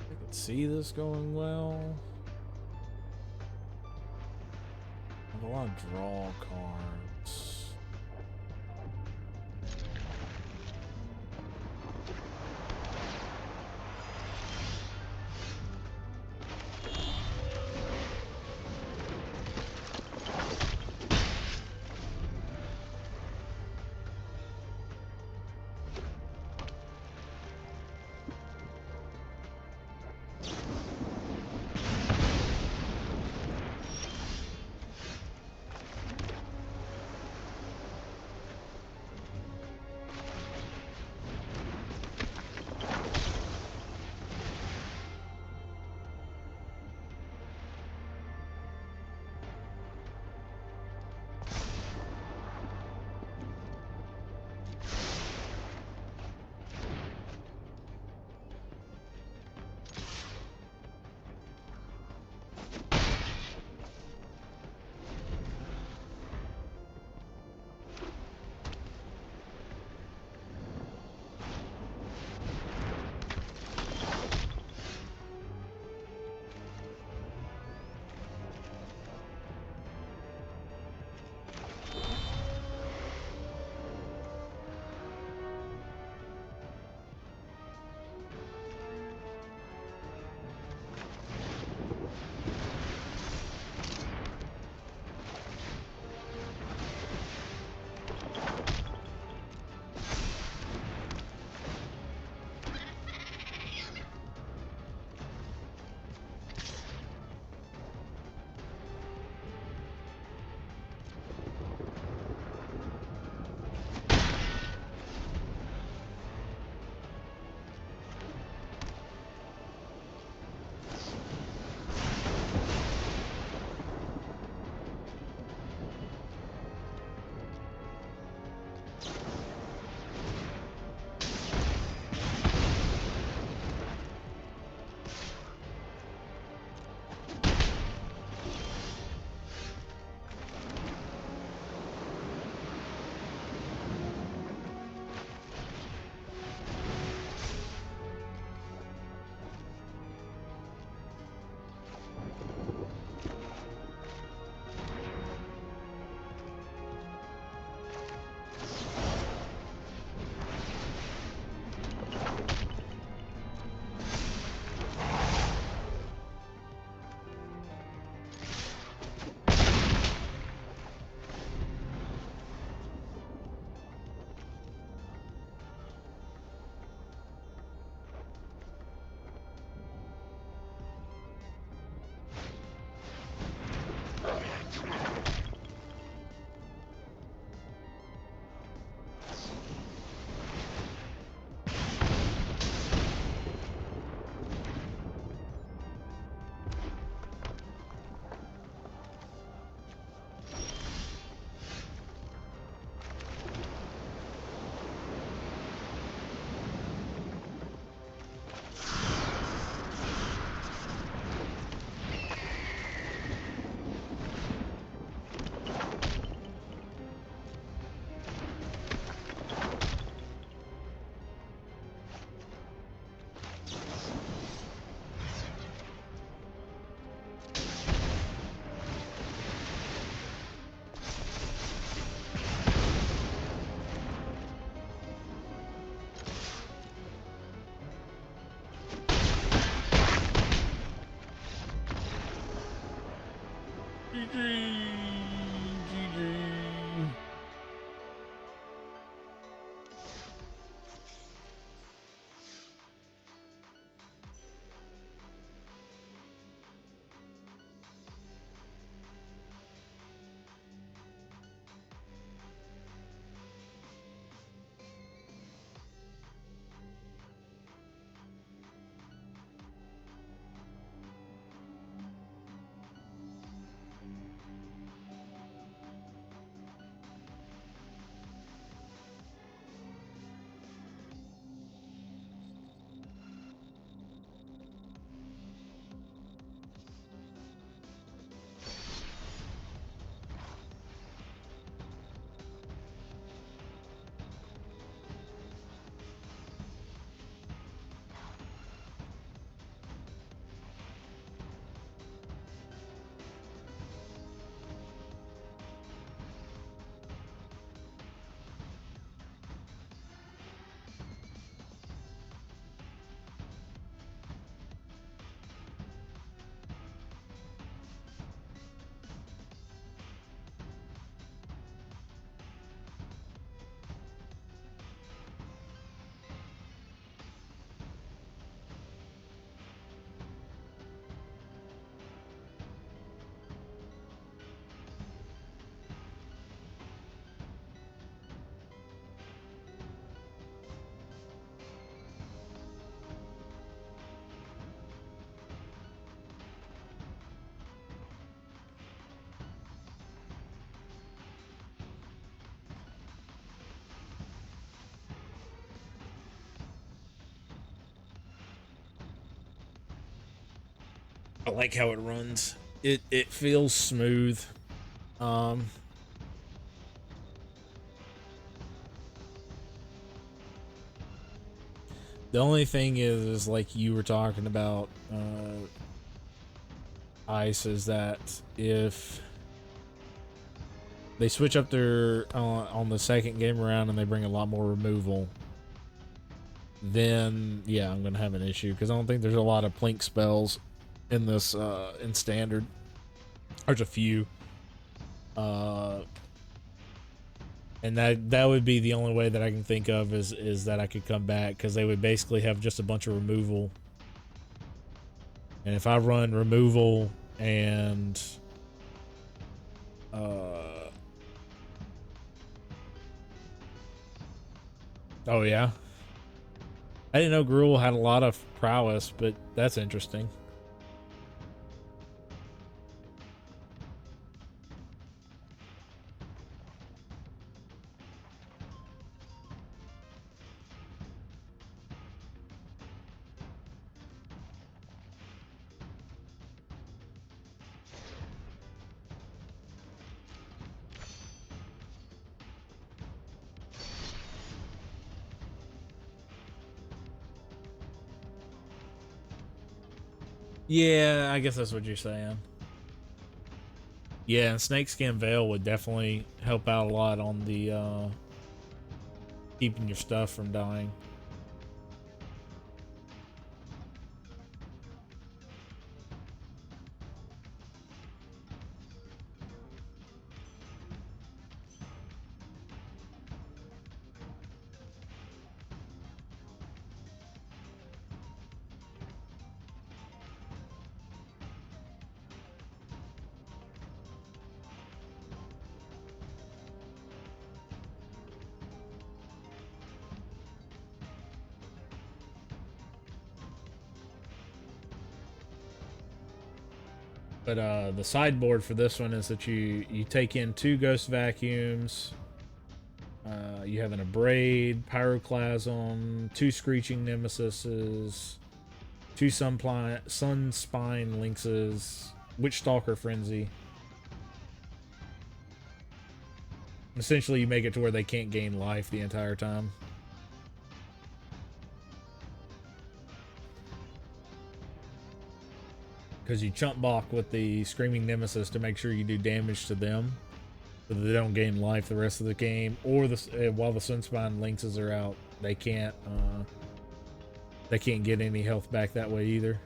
I could see this going well. I have a lot of draw cards. I like how it runs. It feels smooth. Um, the only thing is like you were talking about, Ice, is that if they switch up their on the second game around and they bring a lot more removal, then yeah, I'm gonna have an issue because I don't think there's a lot of plink spells in this in standard. There's a few, and that would be the only way that I can think of is that I could come back, because they would basically have just a bunch of removal, and if I run removal and oh yeah, I didn't know Gruul had a lot of prowess, but that's interesting. Yeah, I guess that's what you're saying. Yeah, and Snakeskin Veil would definitely help out a lot on the keeping your stuff from dying. But the sideboard for this one is that you take in 2 Ghost Vacuums, you have an Abrade, Pyroclasm, 2 Screeching Nemesises, 2 Sunspine Lynxes, Witchstalker Frenzy. Essentially, you make it to where they can't gain life the entire time. Because you chump block with the Screaming Nemesis to make sure you do damage to them, so that they don't gain life the rest of the game. Or while the Sunspine Lynxes are out, they can't get any health back that way either.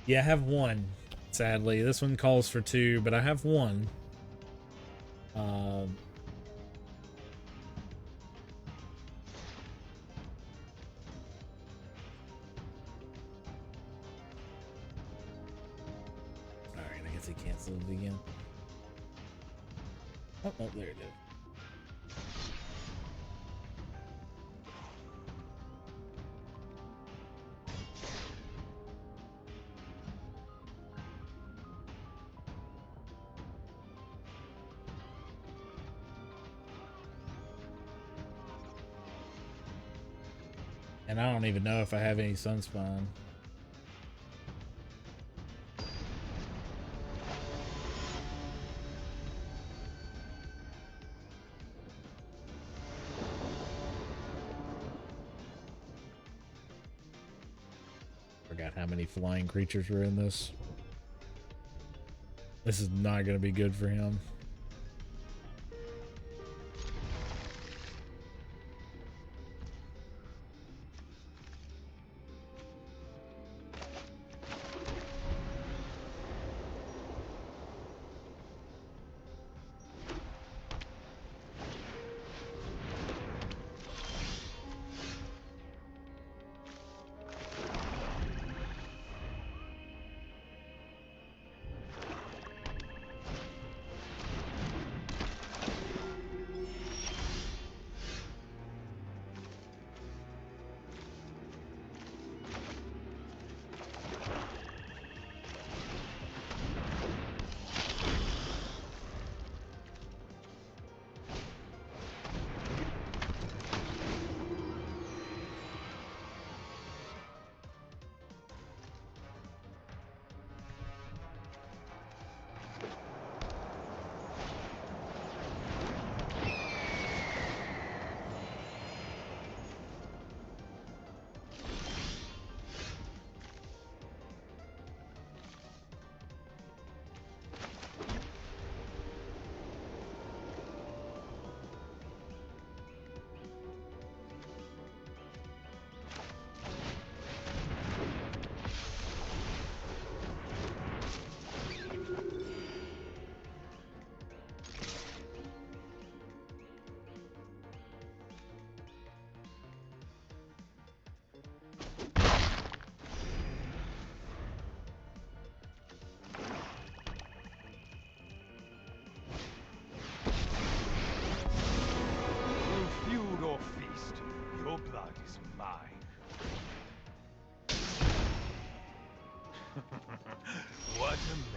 Yeah, I have 1. Sadly, this one calls for 2, but I have 1. Alright, I guess he canceled it again. Oh, no, there it is. And I don't even know if I have any Sunspine. Forgot how many flying creatures were in this. This is not going to be good for him.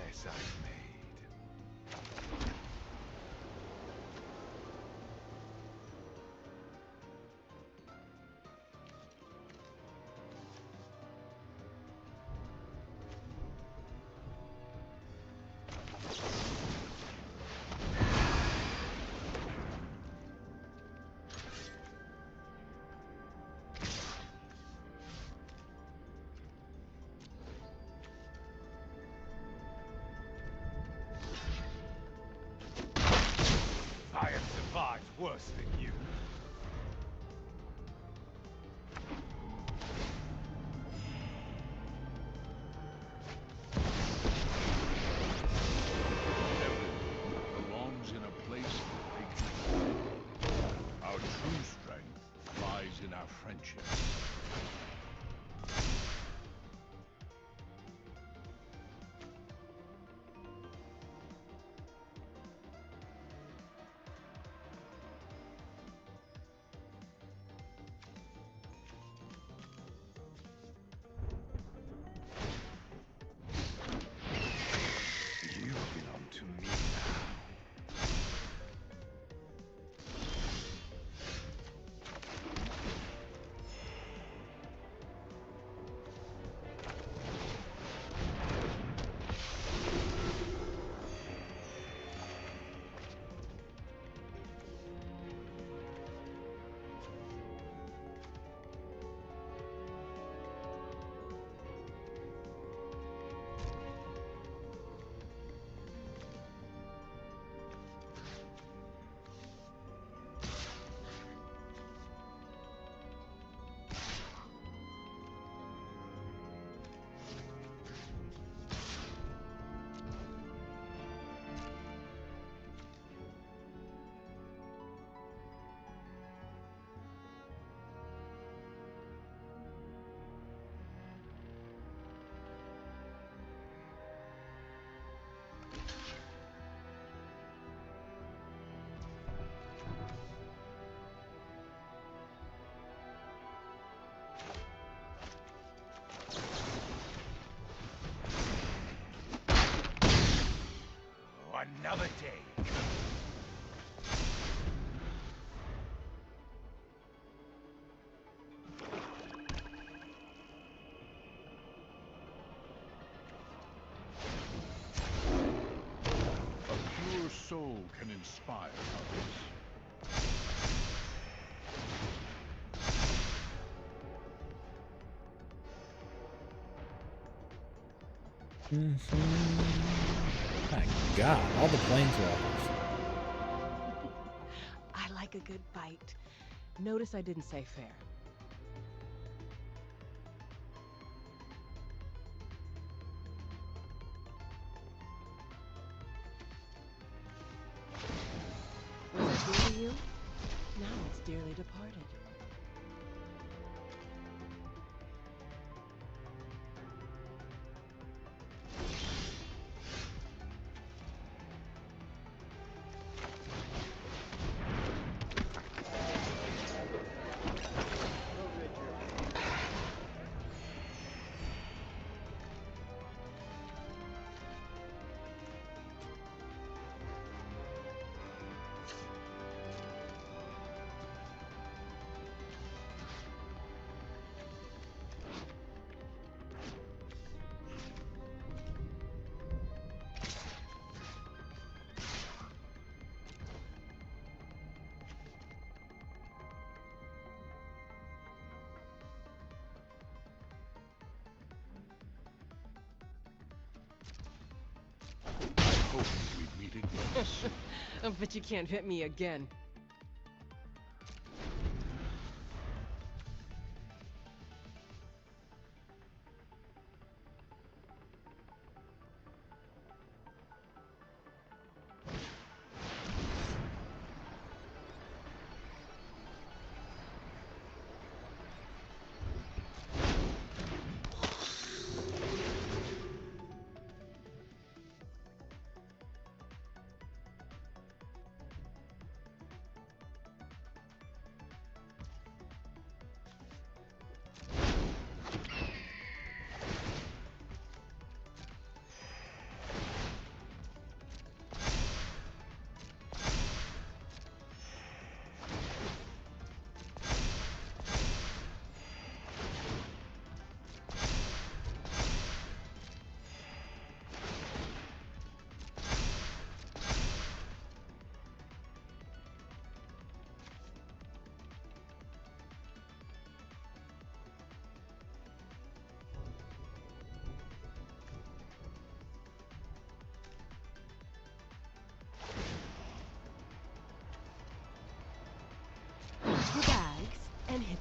mess I've made. I have survived worse than you. Everything belongs in a place that they can. Our true strength lies in our friendships. You belong to me now. Oh, another day. A pure soul can inspire others. My God, all the planeswalkers. I like a good bite. Notice I didn't say fair. Was it dear to you? Now it's dearly departed. I hope we meet again soon. But you can't hit me again.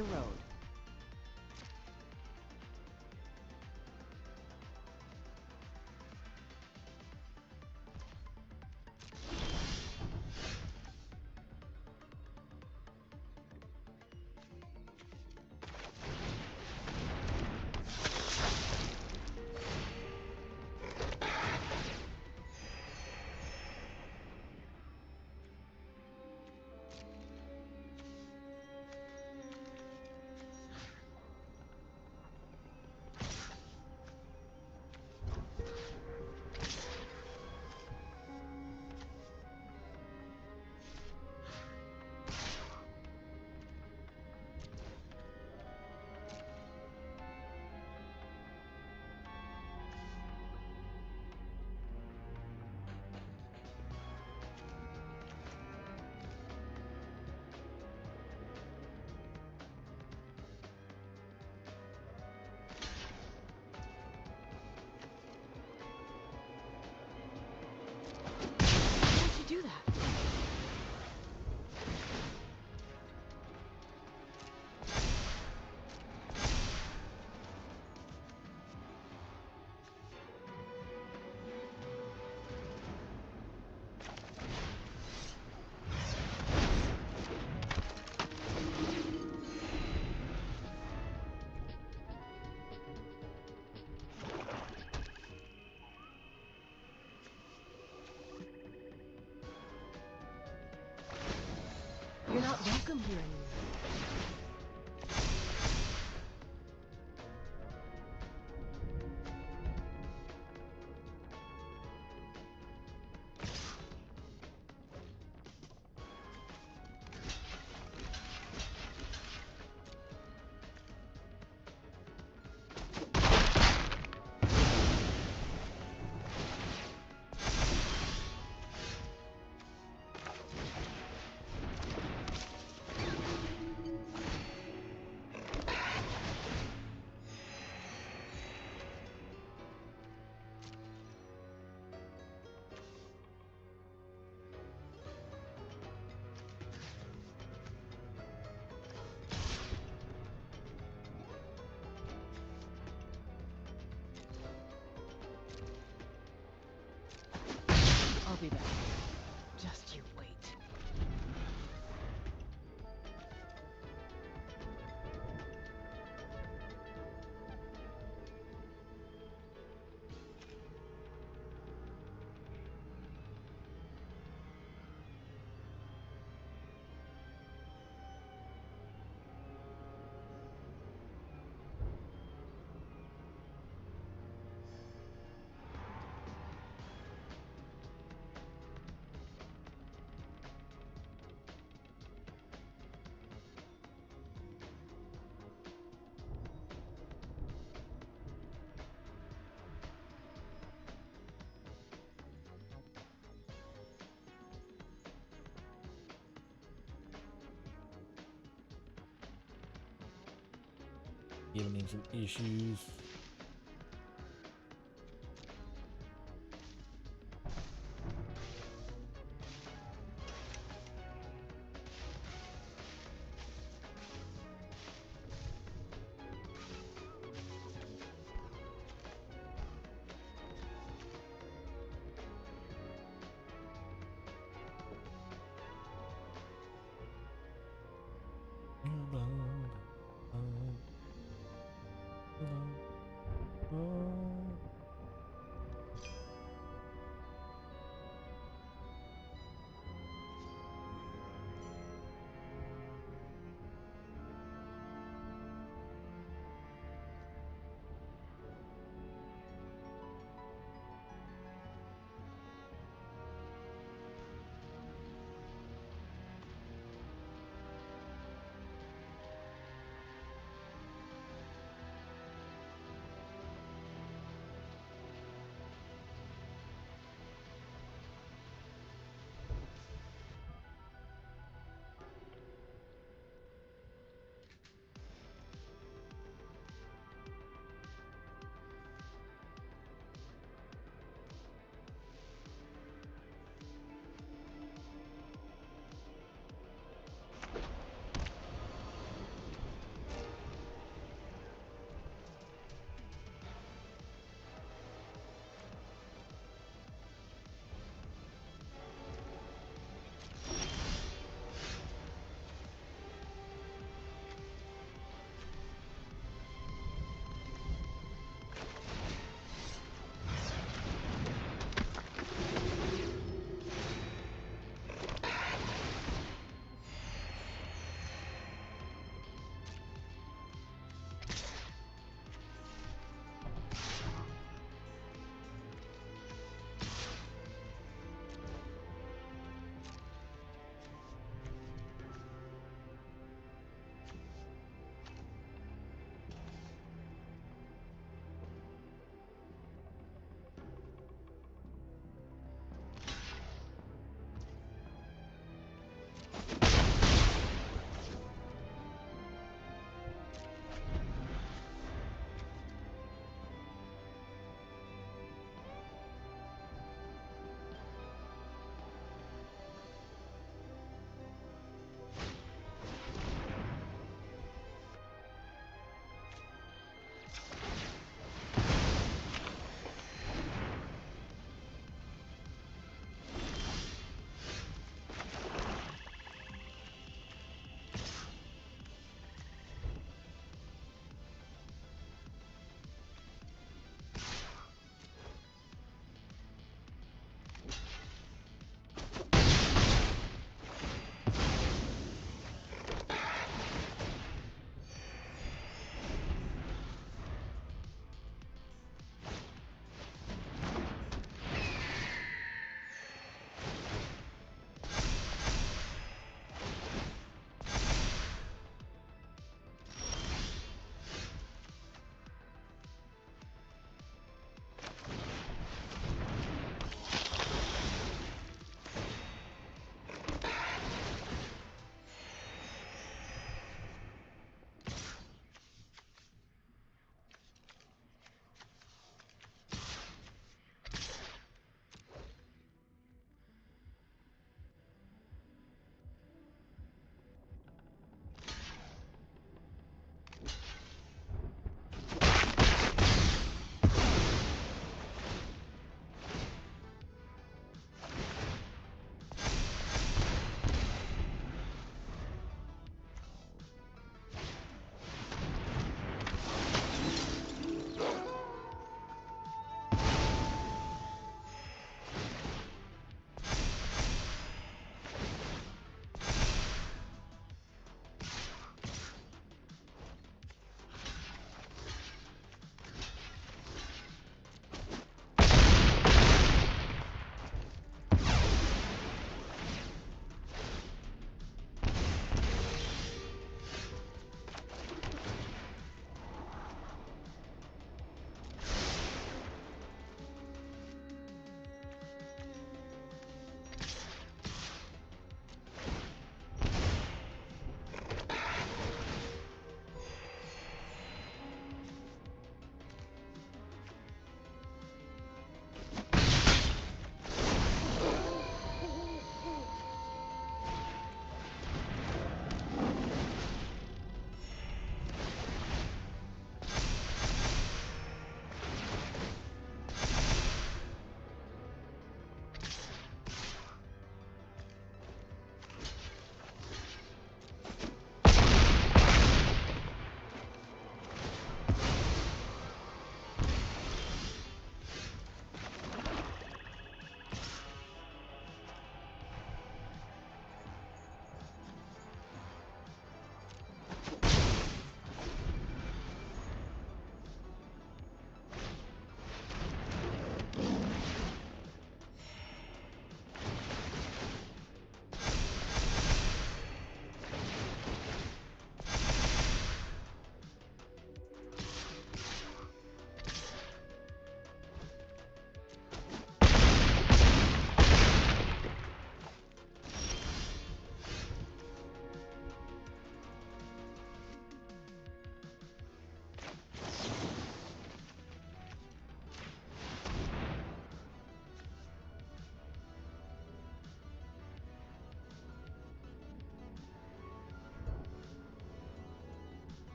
the road. How'd you do that? You're not welcome here anymore. I'll be back. Just you wait. Giving him some issues.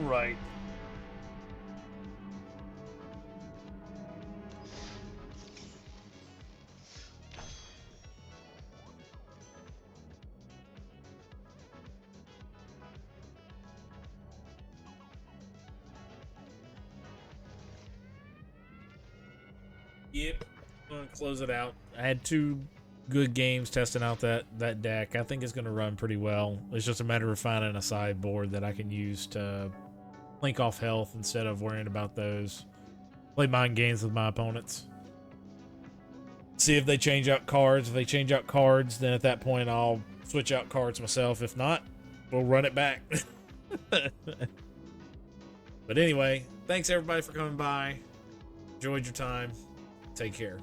right. Yep. I'm gonna close it out. I had 2 good games testing out that deck. I think it's gonna run pretty well. It's just a matter of finding a sideboard that I can use to link off health instead of worrying about those. Play mind games with my opponents. See if they change out cards. If they change out cards, then at that point I'll switch out cards myself. If not, we'll run it back. But anyway, thanks everybody for coming by. Enjoyed your time. Take care.